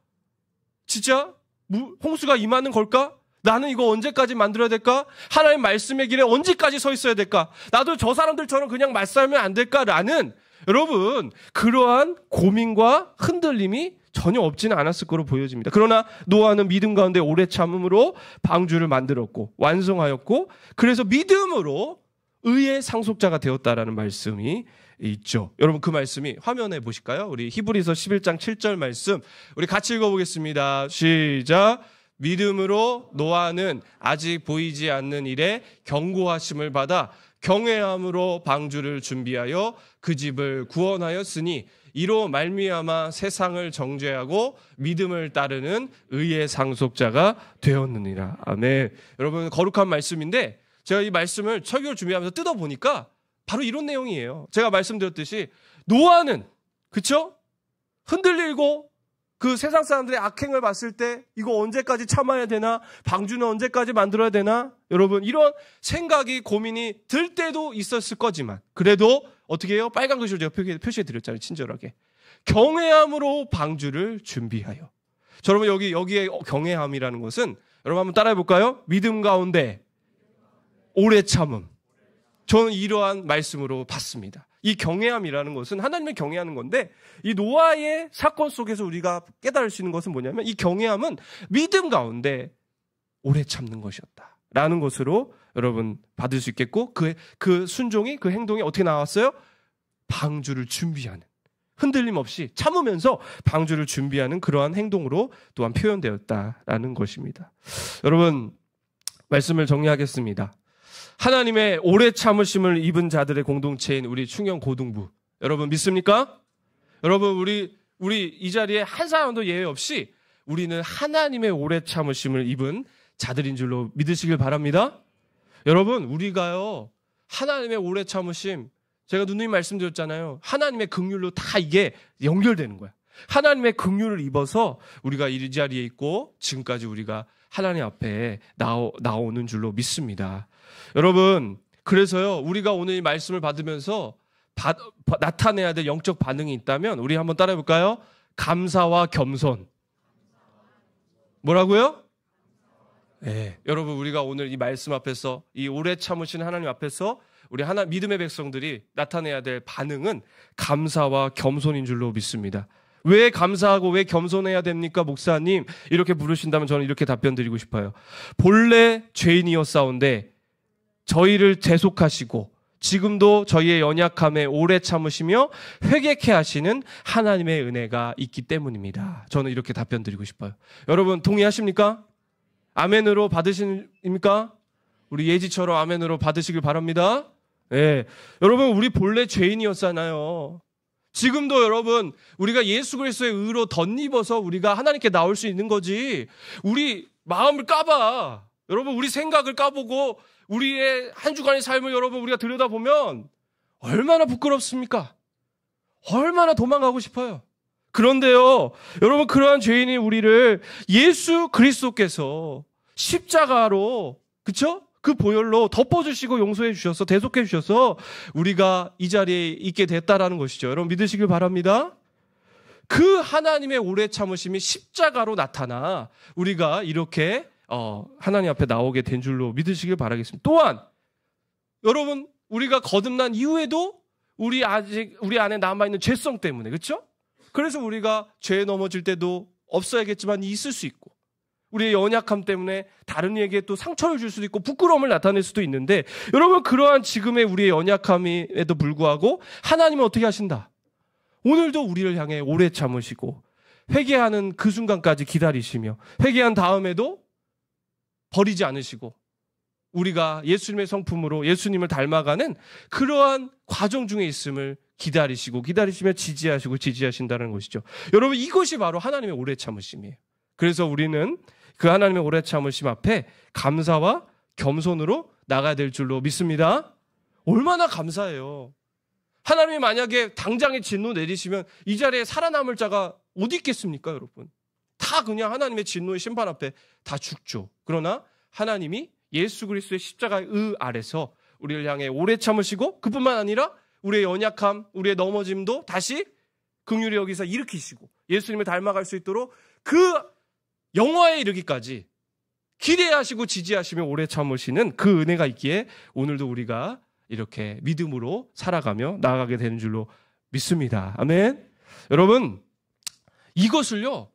홍수가 임하는 걸까? 나는 이거 언제까지 만들어야 될까? 하나님 말씀의 길에 언제까지 서 있어야 될까? 나도 저 사람들처럼 그냥 말살면 안 될까라는 여러분 그러한 고민과 흔들림이 전혀 없지는 않았을 거로 보여집니다. 그러나 노아는 믿음 가운데 오래 참음으로 방주를 만들었고 완성하였고 그래서 믿음으로 의의 상속자가 되었다라는 말씀이 있죠. 여러분 그 말씀이 화면에 보실까요? 우리 히브리서 11장 7절 말씀 우리 같이 읽어보겠습니다. 시작. 믿음으로 노아는 아직 보이지 않는 일에 경고하심을 받아 경외함으로 방주를 준비하여 그 집을 구원하였으니 이로 말미암아 세상을 정죄하고 믿음을 따르는 의의 상속자가 되었느니라. 아멘. 여러분 거룩한 말씀인데 제가 이 말씀을 설교를 준비하면서 뜯어보니까 바로 이런 내용이에요. 제가 말씀드렸듯이 노아는 그쵸? 흔들리고 그 세상 사람들의 악행을 봤을 때 이거 언제까지 참아야 되나? 방주는 언제까지 만들어야 되나? 여러분 이런 생각이 고민이 들 때도 있었을 거지만 그래도 어떻게 해요? 빨간 글씨로 제가 표시해 드렸잖아요. 친절하게. 경외함으로 방주를 준비하여. 자, 여러분 여기에 경외함이라는 것은 여러분 한번 따라해 볼까요? 믿음 가운데 오래 참음. 저는 이러한 말씀으로 봤습니다. 이 경외함이라는 것은 하나님을 경외하는 건데 이 노아의 사건 속에서 우리가 깨달을 수 있는 것은 뭐냐면 이 경외함은 믿음 가운데 오래 참는 것이었다라는 것으로 여러분 받을 수 있겠고 그 순종이 그 행동이 어떻게 나왔어요? 방주를 준비하는 흔들림 없이 참으면서 방주를 준비하는 그러한 행동으로 또한 표현되었다라는 것입니다. 여러분 말씀을 정리하겠습니다. 하나님의 오래 참으심을 입은 자들의 공동체인 우리 충영 고등부 여러분 믿습니까? 여러분 우리 이 자리에 한 사람도 예외 없이 우리는 하나님의 오래 참으심을 입은 자들인 줄로 믿으시길 바랍니다. 여러분 우리가요 하나님의 오래 참으심 제가 누누이 말씀드렸잖아요. 하나님의 긍휼로 다 이게 연결되는 거야. 하나님의 긍휼을 입어서 우리가 이 자리에 있고 지금까지 우리가 하나님 앞에 나오는 줄로 믿습니다. 여러분 그래서요 우리가 오늘 이 말씀을 받으면서 나타내야 될 영적 반응이 있다면 우리 한번 따라해 볼까요? 감사와 겸손. 뭐라고요? 네, 여러분 우리가 오늘 이 말씀 앞에서 이 오래 참으시는 하나님 앞에서 우리 믿음의 백성들이 나타내야 될 반응은 감사와 겸손인 줄로 믿습니다. 왜 감사하고 왜 겸손해야 됩니까, 목사님? 이렇게 물으신다면 저는 이렇게 답변 드리고 싶어요. 본래 죄인이었사온데 저희를 대속하시고 지금도 저희의 연약함에 오래 참으시며 회개케 하시는 하나님의 은혜가 있기 때문입니다. 저는 이렇게 답변 드리고 싶어요. 여러분 동의하십니까? 아멘으로 받으십니까? 우리 예지처럼 아멘으로 받으시길 바랍니다. 네. 여러분 우리 본래 죄인이었잖아요. 지금도 여러분 우리가 예수 그리스도의 의로 덧입어서 우리가 하나님께 나올 수 있는 거지. 우리 마음을 까봐. 여러분 우리 생각을 까보고 우리의 한 주간의 삶을 여러분 우리가 들여다보면 얼마나 부끄럽습니까? 얼마나 도망가고 싶어요. 그런데요 여러분 그러한 죄인인 우리를 예수 그리스도께서 십자가로 그쵸? 그 보혈로 덮어주시고 용서해 주셔서 대속해 주셔서 우리가 이 자리에 있게 됐다라는 것이죠. 여러분 믿으시길 바랍니다. 그 하나님의 오래 참으심이 십자가로 나타나 우리가 이렇게 하나님 앞에 나오게 된 줄로 믿으시길 바라겠습니다. 또한 여러분 우리가 거듭난 이후에도 우리 안에 남아있는 죄성 때문에 그렇죠? 그래서 우리가 죄에 넘어질 때도 없어야겠지만 있을 수 있고 우리의 연약함 때문에 다른 이에게 또 상처를 줄 수도 있고 부끄러움을 나타낼 수도 있는데 여러분 그러한 지금의 우리의 연약함에도 불구하고 하나님은 어떻게 하신다? 오늘도 우리를 향해 오래 참으시고 회개하는 그 순간까지 기다리시며 회개한 다음에도 버리지 않으시고 우리가 예수님의 성품으로 예수님을 닮아가는 그러한 과정 중에 있음을 기다리시며 지지하신다는 것이죠. 여러분 이것이 바로 하나님의 오래 참으심이에요. 그래서 우리는 그 하나님의 오래 참으심 앞에 감사와 겸손으로 나가야 될 줄로 믿습니다. 얼마나 감사해요. 하나님이 만약에 당장에 진노 내리시면 이 자리에 살아남을 자가 어디 있겠습니까, 여러분? 다 그냥 하나님의 진노의 심판 앞에 다 죽죠. 그러나 하나님이 예수 그리스도의 십자가의 의 아래서 우리를 향해 오래 참으시고 그뿐만 아니라 우리의 연약함, 우리의 넘어짐도 다시 긍휼히 여기서 일으키시고 예수님을 닮아갈 수 있도록 그 영화에 이르기까지 기대하시고 지지하시며 오래 참으시는 그 은혜가 있기에 오늘도 우리가 이렇게 믿음으로 살아가며 나아가게 되는 줄로 믿습니다. 아멘. 여러분, 이것을요,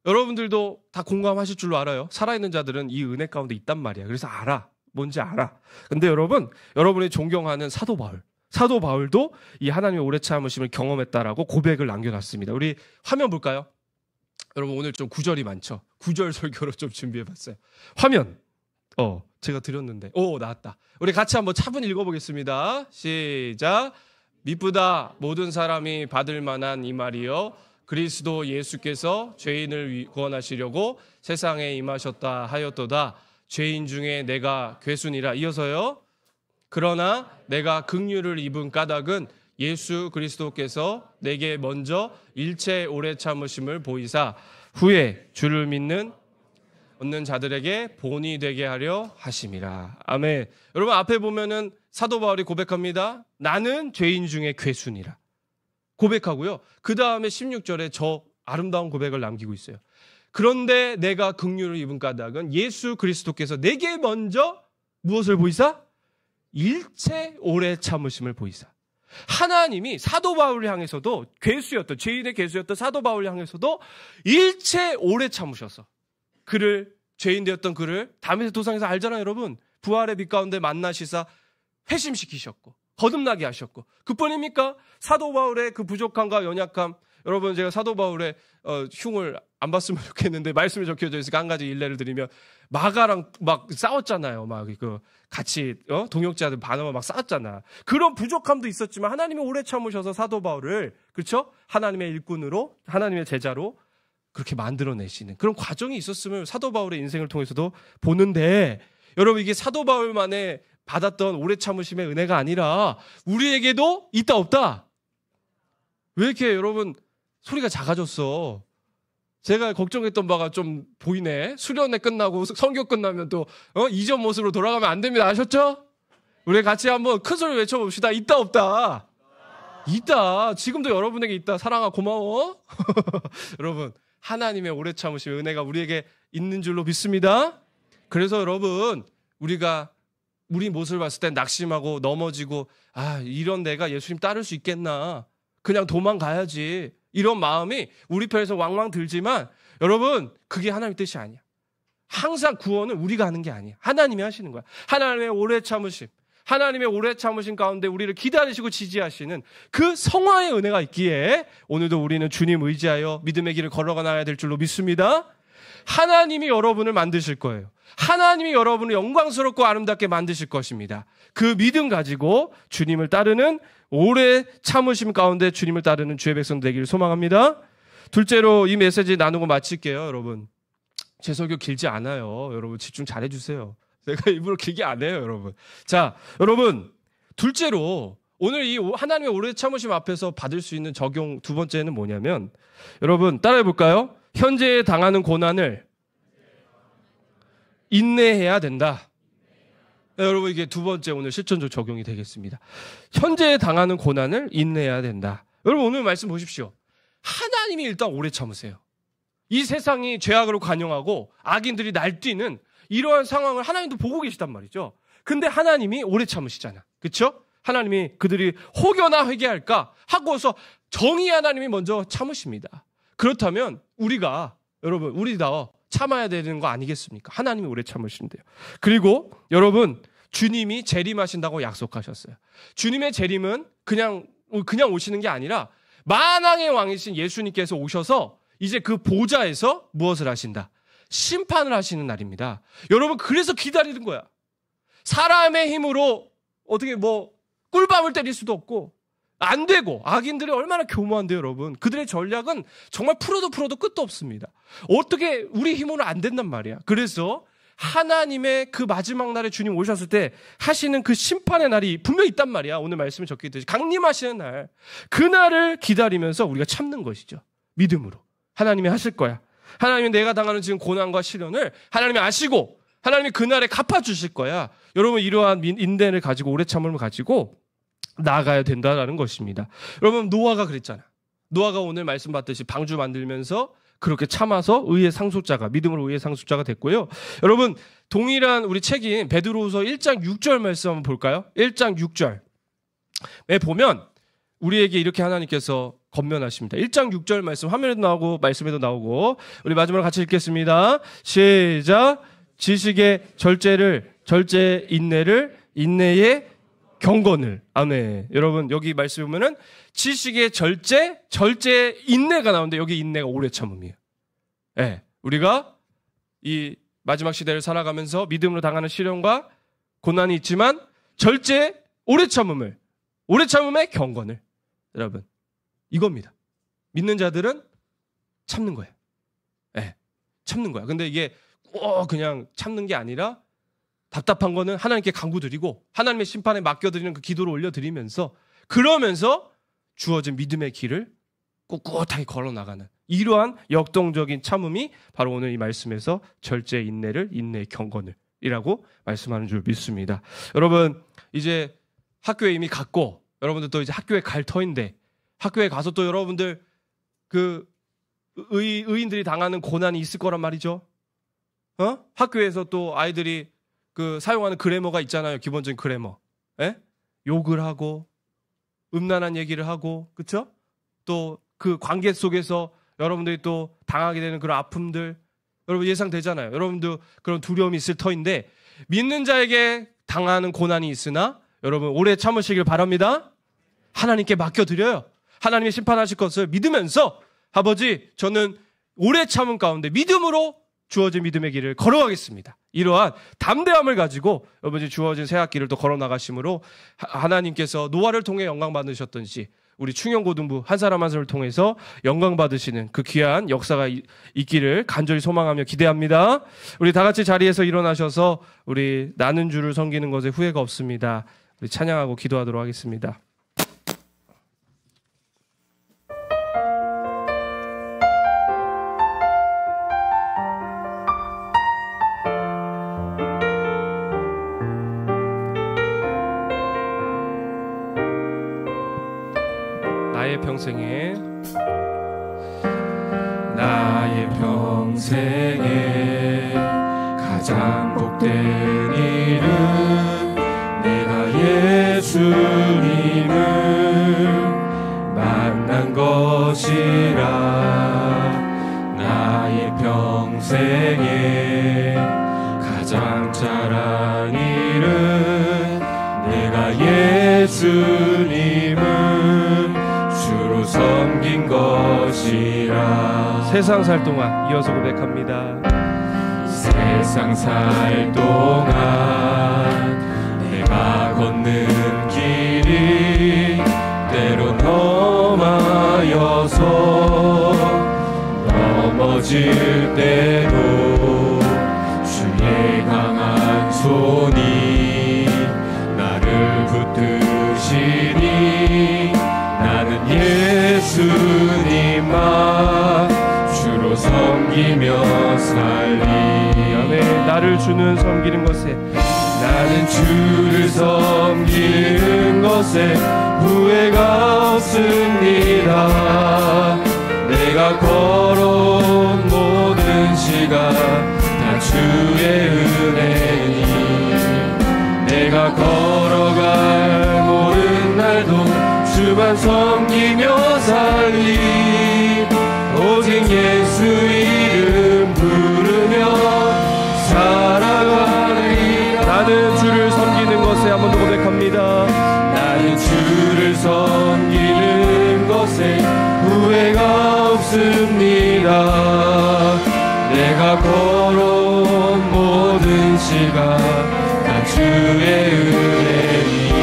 여러분들도 다 공감하실 줄로 알아요. 살아있는 자들은 이 은혜 가운데 있단 말이야. 그래서 알아. 뭔지 알아. 근데 여러분, 여러분이 존경하는 사도 바울도 이 하나님의 오래 참으심을 경험했다라고 고백을 남겨놨습니다. 우리 화면 볼까요? 여러분, 오늘 좀 구절이 많죠. 구절 설교로 좀 준비해봤어요. 화면. 제가 드렸는데. 나왔다. 우리 같이 한번 차분히 읽어보겠습니다. 시작. 미쁘다 모든 사람이 받을 만한 이 말이요. 그리스도 예수께서 죄인을 구원하시려고 세상에 임하셨다 하였도다. 죄인 중에 내가 괴순이라. 이어서요. 그러나 내가 긍휼을 입은 까닭은 예수 그리스도께서 내게 먼저 일체 오래 참으심을 보이사 후에 주를 얻는 자들에게 본이 되게 하려 하심이라. 아멘. 여러분, 앞에 보면은 사도 바울이 고백합니다. 나는 죄인 중에 괴순이라. 고백하고요. 그 다음에 16절에 저 아름다운 고백을 남기고 있어요. 그런데 내가 긍휼을 입은 까닭은 예수 그리스도께서 내게 먼저 무엇을 보이사? 일체 오래 참으심을 보이사. 하나님이 사도 바울을 향해서도 죄인의 괴수였던 사도 바울을 향해서도 일체 오래 참으셔서 죄인 되었던 그를 다메섹 도상에서 알잖아요, 여러분. 부활의 빛 가운데 만나시사 회심시키셨고 거듭나게 하셨고, 그뿐입니까? 사도 바울의 그 부족함과 연약함, 여러분, 제가 사도 바울의 흉을 안 봤으면 좋겠는데 말씀에 적혀져 있으니까 한 가지 일례를 드리면, 마가랑 막 싸웠잖아요. 막 같이 동역자들 반어와 막 싸웠잖아. 그런 부족함도 있었지만 하나님이 오래 참으셔서 사도 바울을, 그렇죠? 하나님의 일꾼으로, 하나님의 제자로 그렇게 만들어내시는 그런 과정이 있었음을 사도 바울의 인생을 통해서도 보는데, 여러분, 이게 사도 바울만의 받았던 오래 참으심의 은혜가 아니라 우리에게도 있다 없다? 왜 이렇게 여러분 소리가 작아졌어? 제가 걱정했던 바가 좀 보이네. 수련회 끝나고 선교 끝나면 또 이전 모습으로 돌아가면 안 됩니다. 아셨죠? 우리 같이 한번 큰 소리 외쳐봅시다. 있다 없다? 있다. 지금도 여러분에게 있다. 사랑아, 고마워. 여러분, 하나님의 오래 참으심의 은혜가 우리에게 있는 줄로 믿습니다. 그래서 여러분, 우리 모습을 봤을 때 낙심하고 넘어지고, 이런 내가 예수님 따를 수 있겠나, 그냥 도망가야지, 이런 마음이 우리 편에서 왕왕 들지만, 여러분, 그게 하나님의 뜻이 아니야. 항상 구원은 우리가 하는 게 아니야. 하나님이 하시는 거야. 하나님의 오래 참으심, 하나님의 오래 참으심 가운데 우리를 기다리시고 지지하시는 그 성화의 은혜가 있기에 오늘도 우리는 주님 의지하여 믿음의 길을 걸어가야 될 줄로 믿습니다. 하나님이 여러분을 만드실 거예요. 하나님이 여러분을 영광스럽고 아름답게 만드실 것입니다. 그 믿음 가지고 주님을 따르는, 오래 참으심 가운데 주님을 따르는 주의 백성 되기를 소망합니다. 둘째로 이 메시지 나누고 마칠게요. 여러분, 제 설교 길지 않아요. 여러분 집중 잘 해주세요. 제가 일부러 길게 안 해요, 여러분. 자, 여러분, 둘째로 오늘 이 하나님의 오래 참으심 앞에서 받을 수 있는 적용 두 번째는 뭐냐면, 여러분 따라해 볼까요? 현재 당하는 고난을 인내해야 된다. 네, 여러분, 이게 두 번째 오늘 실천적 적용이 되겠습니다. 현재 당하는 고난을 인내해야 된다. 여러분, 오늘 말씀 보십시오. 하나님이 일단 오래 참으세요. 이 세상이 죄악으로 관영하고 악인들이 날뛰는 이러한 상황을 하나님도 보고 계시단 말이죠. 근데 하나님이 오래 참으시잖아. 그렇죠? 하나님이 그들이 혹여나 회개할까 하고서 정의 하나님이 먼저 참으십니다. 그렇다면 우리가, 여러분, 우리다 참아야 되는 거 아니겠습니까? 하나님이 오래 참으신대요. 그리고 여러분, 주님이 재림하신다고 약속하셨어요. 주님의 재림은 그냥 오시는 게 아니라 만왕의 왕이신 예수님께서 오셔서 이제 그 보좌에서 무엇을 하신다? 심판을 하시는 날입니다. 여러분, 그래서 기다리는 거야. 사람의 힘으로 어떻게 꿀밤을 때릴 수도 없고 안 되고, 악인들이 얼마나 교모한데요, 여러분. 그들의 전략은 정말 풀어도 끝도 없습니다. 어떻게 우리 힘으로 안 된단 말이야. 그래서 하나님의 그 마지막 날에 주님 오셨을 때 하시는 그 심판의 날이 분명히 있단 말이야. 오늘 말씀에 적혀있듯이 강림하시는 날, 그날을 기다리면서 우리가 참는 것이죠. 믿음으로. 하나님이 하실 거야. 하나님이 내가 당하는 지금 고난과 시련을 하나님이 아시고 하나님이 그날에 갚아주실 거야. 여러분 이러한 인내를 가지고 오래 참음을 가지고 나아가야 된다라는 것입니다. 여러분 노아가 그랬잖아. 노아가 오늘 말씀 받듯이 방주 만들면서 그렇게 참아서 의의 상속자가 믿음으로 의의 상속자가 됐고요. 여러분 동일한 우리 책인 베드로후서 1장 6절 말씀 한번 볼까요? 1장 6절에 보면 우리에게 이렇게 하나님께서 권면하십니다. 1장 6절 말씀 화면에도 나오고 말씀에도 나오고 우리 마지막으로 같이 읽겠습니다. 시작. 지식의 절제 인내를 인내의 경건을. 아멘. 여러분 여기 말씀 보면은 지식의 절제 인내가 나오는데 여기 인내가 오래 참음이에요. 네, 우리가 이 마지막 시대를 살아가면서 믿음으로 당하는 시련과 고난이 있지만 오래 참음의 경건을. 여러분 이겁니다. 믿는 자들은 참는 거예요. 네, 참는 거야. 근데 이게 그냥 참는 게 아니라 답답한 거는 하나님께 간구드리고 하나님의 심판에 맡겨드리는 그 기도를 올려드리면서 그러면서 주어진 믿음의 길을 꿋꿋하게 걸어나가는 이러한 역동적인 참음이 바로 오늘 이 말씀에서 절제 인내를 인내의 경건을 이라고 말씀하는 줄 믿습니다. 여러분 이제 학교에 이미 갔고 여러분들 또 이제 학교에 갈 터인데 학교에 가서 또 여러분들 그 의인들이 당하는 고난이 있을 거란 말이죠. 학교에서 또 아이들이 그 사용하는 그래머가 있잖아요. 기본적인 그래머. 예? 욕을 하고 음란한 얘기를 하고 그렇죠? 또 그 관계 속에서 여러분들이 또 당하게 되는 그런 아픔들 여러분 예상되잖아요. 여러분도 그런 두려움이 있을 터인데 믿는 자에게 당하는 고난이 있으나 여러분 오래 참으시길 바랍니다. 하나님께 맡겨드려요. 하나님이 심판하실 것을 믿으면서 아버지 저는 오래 참음 가운데 믿음으로 주어진 믿음의 길을 걸어가겠습니다. 이러한 담대함을 가지고 여러분이 주어진 새 학기를 또 걸어나가심으로 하나님께서 노아를 통해 영광 받으셨던지 우리 충영고등부 한 사람 한 사람을 통해서 영광 받으시는 그 귀한 역사가 있기를 간절히 소망하며 기대합니다. 우리 다 같이 자리에서 일어나셔서 우리 나는 주를 섬기는 것에 후회가 없습니다. 우리 찬양하고 기도하도록 하겠습니다. 나의 평생에 가장 복된 일은 내가 예수님을 만난 것이라. 나의 평생에 가장 잘한 일은 내가 예수님을 주로 섬긴 것이라. 세상 살 동안 이어서 고백합니다. 세상 살 동안 내가 걷는 길이 때론 험하여서 넘어질 때도 주의 강한 손이 나를 붙드시니 나는 예수님만 주로 섬기며 살리. 아멘. 나를 주는 섬기는 것에 나는 주를 섬기는 것에 후회가 없습니다. 내가 걸어온 모든 시간 다 주의 은혜니 내가 걸어갈 모든 날도 주만 섬기며 살리. 오직 예수 이름 부르며 살아가리라. 나는 주를 섬기는 것에 한 번 더 고백합니다. 나는 주를 섬기는 것에 후회가 없습니다. 내가 걸어온 모든 시간 다 주의 은혜니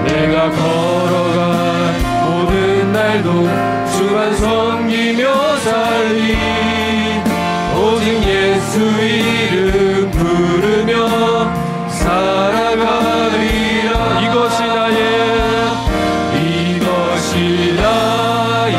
내가 걸어간 모든 날도 주만 섬기며 살리. 오직 예수 이름 부르며 살아가리라. 이것이 나의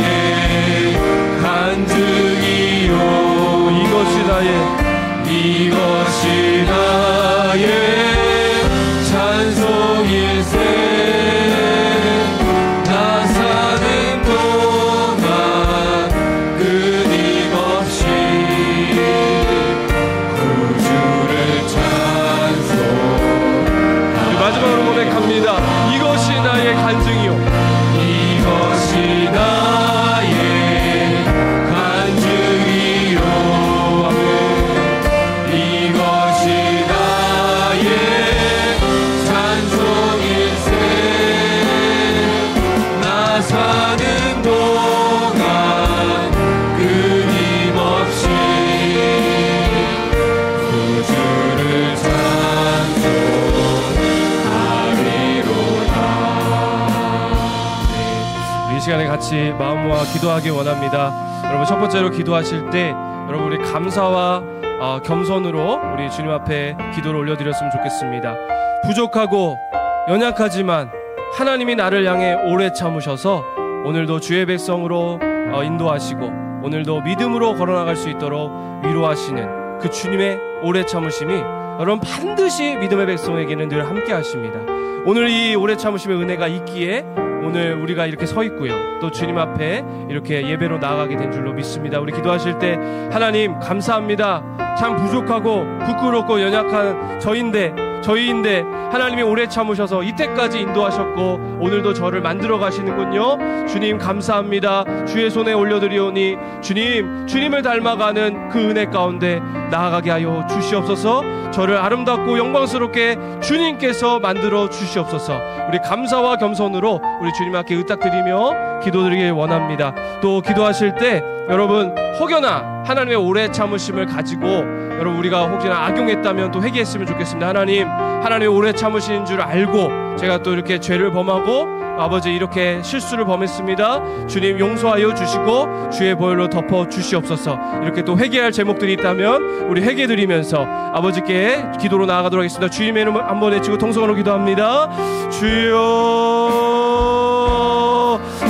시간에 같이 마음 모아 기도하기 원합니다. 여러분, 첫 번째로 기도하실 때 여러분 우리 감사와 겸손으로 우리 주님 앞에 기도를 올려드렸으면 좋겠습니다. 부족하고 연약하지만 하나님이 나를 향해 오래 참으셔서 오늘도 주의 백성으로 인도하시고 오늘도 믿음으로 걸어나갈 수 있도록 위로하시는 그 주님의 오래 참으심이 여러분 반드시 믿음의 백성에게는 늘 함께 하십니다. 오늘 이 오래 참으심의 은혜가 있기에 오늘 우리가 이렇게 서 있고요, 또 주님 앞에 이렇게 예배로 나아가게 된 줄로 믿습니다. 우리 기도하실 때 하나님 감사합니다. 참 부족하고 부끄럽고 연약한 저희인데 하나님이 오래 참으셔서 이때까지 인도하셨고 오늘도 저를 만들어 가시는군요. 주님 감사합니다. 주의 손에 올려드리오니 주님을 닮아가는 그 은혜 가운데 나아가게 하여 주시옵소서. 저를 아름답고 영광스럽게 주님께서 만들어 주시옵소서. 우리 감사와 겸손으로 우리 주님 앞에 의탁드리며 기도드리길 원합니다. 또 기도하실 때 여러분 혹여나 하나님의 오래 참으심을 가지고 여러분 우리가 혹시나 악용했다면 또 회개했으면 좋겠습니다. 하나님의 오래 참으신 줄 알고 제가 또 이렇게 죄를 범하고 아버지 이렇게 실수를 범했습니다. 주님 용서하여 주시고 주의 보혈로 덮어 주시옵소서. 이렇게 또 회개할 제목들이 있다면 우리 회개드리면서 아버지께 기도로 나아가도록 하겠습니다. 주님의 이름 한번 외치고 통성으로 기도합니다. 주여,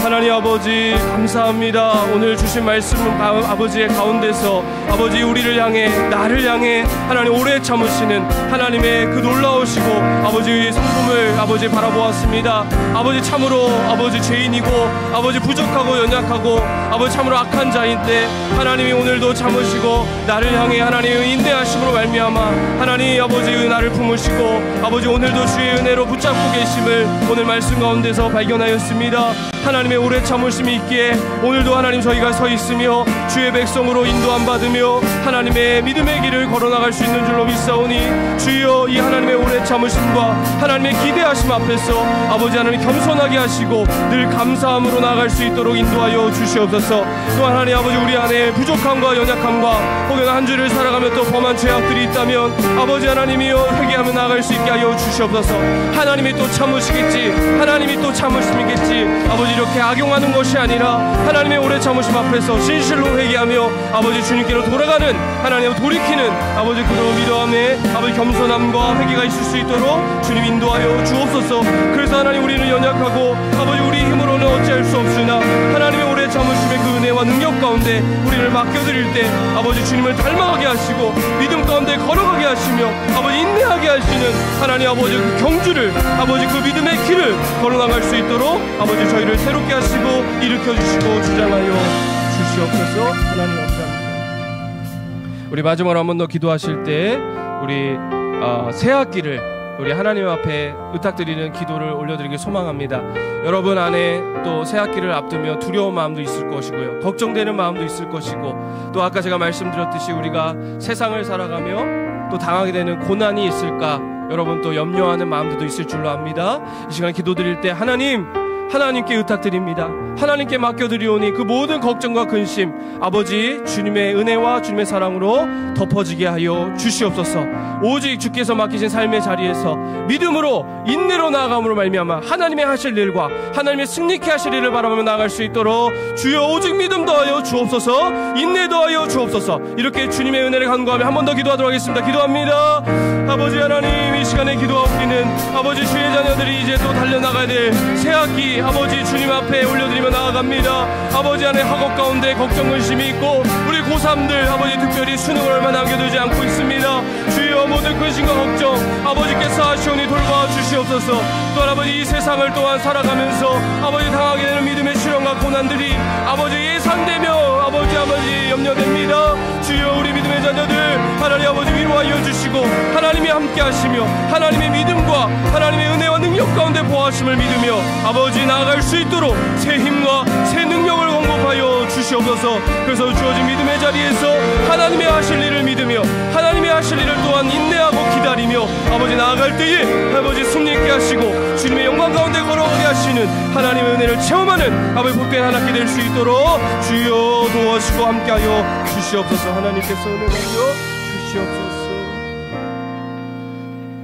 하나님 아버지 감사합니다. 오늘 주신 말씀은 아버지의 가운데서 아버지 우리를 향해 나를 향해 하나님 오래 참으시는 하나님의 그 놀라우시고 아버지의 성품을 아버지 바라보았습니다. 아버지 참으로 아버지 죄인이고 아버지 부족하고 연약하고 아버지 참으로 악한 자인데 하나님이 오늘도 참으시고 나를 향해 하나님의 인내하심으로 말미암아 하나님 아버지의 나를 품으시고 아버지 오늘도 주의 은혜로 붙잡고 계심을 오늘 말씀 가운데서 발견하였습니다. 하나님의 오래 참으심이 있기에 오늘도 하나님 저희가 서 있으며 주의 백성으로 인도함 받으며 하나님의 믿음의 길을 걸어나갈 수 있는 줄로 믿사오니 주여 이 하나님의 오래 참으심과 하나님의 기대하심 앞에서 아버지 하나님 겸손하게 하시고 늘 감사함으로 나아갈 수 있도록 인도하여 주시옵소서. 또 하나님 아버지 우리 안에 부족함과 연약함과 혹여나 한 주를 살아가며 또 범한 죄악들이 있다면 아버지 하나님이여 회개하며 나아갈 수 있게 하여 주시옵소서. 하나님이 또 참으시겠지, 하나님이 또 참으시겠지. 아버지 이렇게 악용하는 것이 아니라 하나님의 오래 참으심 앞에서 진실로 회개하며 아버지 주님께로 돌아가는 하나님을 돌이키는 아버지 그런 믿음에 아버지 겸손함과 회개가 있을 수 있도록 주님 인도하여 주옵소서. 그래서 하나님 우리는 연약하고 아버지 우리 힘으로는 어찌할 수 없으나 하나님의 오래 참으심의 그 은혜와 능력 가운데 우리를 맡겨드릴 때 아버지 주님을 닮아가게 하시고 믿음 가운데 걸어가게 하시며 아버지 인내하게 하시는 하나님 아버지 그 경주를 아버지 그 믿음의 길을 걸어나갈 수 있도록 아버지 저희를 새롭게 하시고 일으켜주시고 주장하여 주시옵소서. 하나님 감사합니다. 우리 마지막으로 한 번 더 기도하실 때 우리 새 학기를 우리 하나님 앞에 의탁드리는 기도를 올려드리길 소망합니다. 여러분 안에 또 새 학기를 앞두며 두려운 마음도 있을 것이고요, 걱정되는 마음도 있을 것이고, 또 아까 제가 말씀드렸듯이 우리가 세상을 살아가며 또 당하게 되는 고난이 있을까 여러분 또 염려하는 마음들도 있을 줄로 압니다. 이 시간 기도드릴 때 하나님께 의탁드립니다. 하나님께 맡겨드리오니 그 모든 걱정과 근심 아버지 주님의 은혜와 주님의 사랑으로 덮어지게 하여 주시옵소서. 오직 주께서 맡기신 삶의 자리에서 믿음으로 인내로 나아감으로 말미암아 하나님의 하실 일과 하나님의 승리케 하실 일을 바라보며 나아갈 수 있도록 주여 오직 믿음 더하여 주옵소서, 인내 더하여 주옵소서. 이렇게 주님의 은혜를 간구하며 한 번 더 기도하도록 하겠습니다. 기도합니다. 아버지 하나님 이 시간에 기도하옵기는 아버지 주의 자녀들이 이제 또 달려나가야 될 새학기 아버지 주님 앞에 올려드리며 나아갑니다. 아버지 안에 학업 가운데 걱정 근심이 있고 우리 고3들 아버지 특별히 수능을 얼마 남겨두지 않고 있습니다. 주여 모든 근심과 걱정 아버지께서 하시오니 돌봐 주시옵소서. 또한 아버지 이 세상을 또한 살아가면서 아버지 당하게 되는 믿음의 시련과 고난들이 아버지 예상되며 아버지 염려됩니다. 주여 우리 믿음의 자녀들 하나님 아버지 위로하여 주시고 하나님이 함께 하시며 하나님의 믿음과 하나님의 은혜와 능력 가운데 보호하심을 믿으며 아버지 나아갈 수 있도록 새 힘과 새 능력을 공급하여 주시옵소서. 그래서 주어진 믿음의 자리에서 하나님의 하실 일을 믿으며 하나님의 하실 일을 또한 인내하고 기다리며 아버지 나아갈 때에 아버지 승리있게 하시고 주님의 영광 가운데 걸어가게 하시는 하나님의 은혜를 체험하는 아버지 복된 한 학기 될 수 있도록 주여 도와주시고 함께하여 주시옵소서. 하나님께서 은혜 내려 주시옵소서.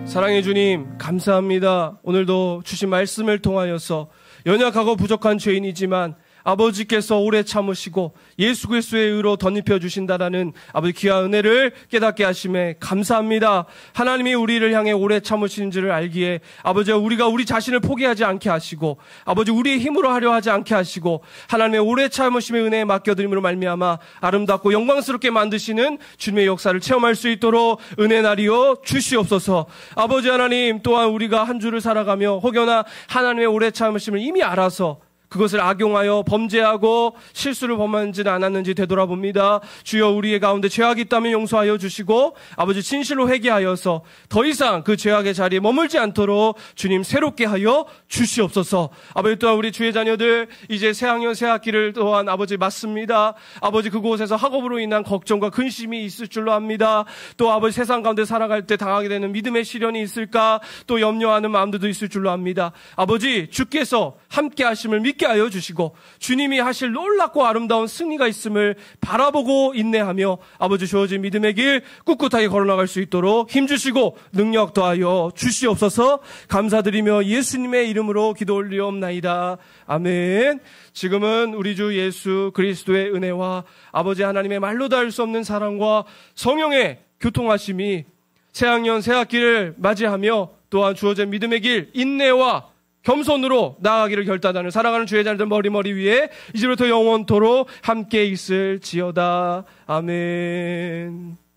사랑의 주님 감사합니다. 오늘도 주신 말씀을 통하여서 연약하고 부족한 죄인이지만 아버지께서 오래 참으시고 예수 그리스도의 의로 덧입혀 주신다라는 아버지 귀한 은혜를 깨닫게 하심에 감사합니다. 하나님이 우리를 향해 오래 참으시는 줄을 알기에 아버지 우리가 우리 자신을 포기하지 않게 하시고 아버지 우리의 힘으로 하려 하지 않게 하시고 하나님의 오래 참으심의 은혜에 맡겨드림으로 말미암아 아름답고 영광스럽게 만드시는 주님의 역사를 체험할 수 있도록 은혜 나리여 주시옵소서. 아버지 하나님, 또한 우리가 한 주를 살아가며 혹여나 하나님의 오래 참으심을 이미 알아서 그것을 악용하여 범죄하고 실수를 범하지는 않았는지 되돌아봅니다. 주여, 우리의 가운데 죄악이 있다면 용서하여 주시고 아버지 진실로 회개하여서 더 이상 그 죄악의 자리에 머물지 않도록 주님 새롭게 하여 주시옵소서. 아버지, 또한 우리 주의 자녀들 이제 새학년 새학기를 또한 아버지 맞습니다. 아버지, 그곳에서 학업으로 인한 걱정과 근심이 있을 줄로 압니다. 또 아버지, 세상 가운데 살아갈 때 당하게 되는 믿음의 시련이 있을까, 또 염려하는 마음들도 있을 줄로 압니다. 아버지, 주께서 함께 하심을 믿게 하여 주시고 주님이 하실 놀랍고 아름다운 승리가 있음을 바라보고 인내하며 아버지 주어진 믿음의 길 꿋꿋하게 걸어나갈 수 있도록 힘주시고 능력 더하여 주시옵소서. 감사드리며 예수님의 이름으로 기도 올리옵나이다. 아멘. 지금은 우리 주 예수 그리스도의 은혜와 아버지 하나님의 말로 닿을 수 없는 사랑과 성령의 교통하심이 새학년 새학기를 맞이하며 또한 주어진 믿음의 길 인내와 겸손으로 나아가기를 결단하는 사랑하는 주의 자녀들 머리 위에 이제부터 영원토록 함께 있을지어다. 아멘.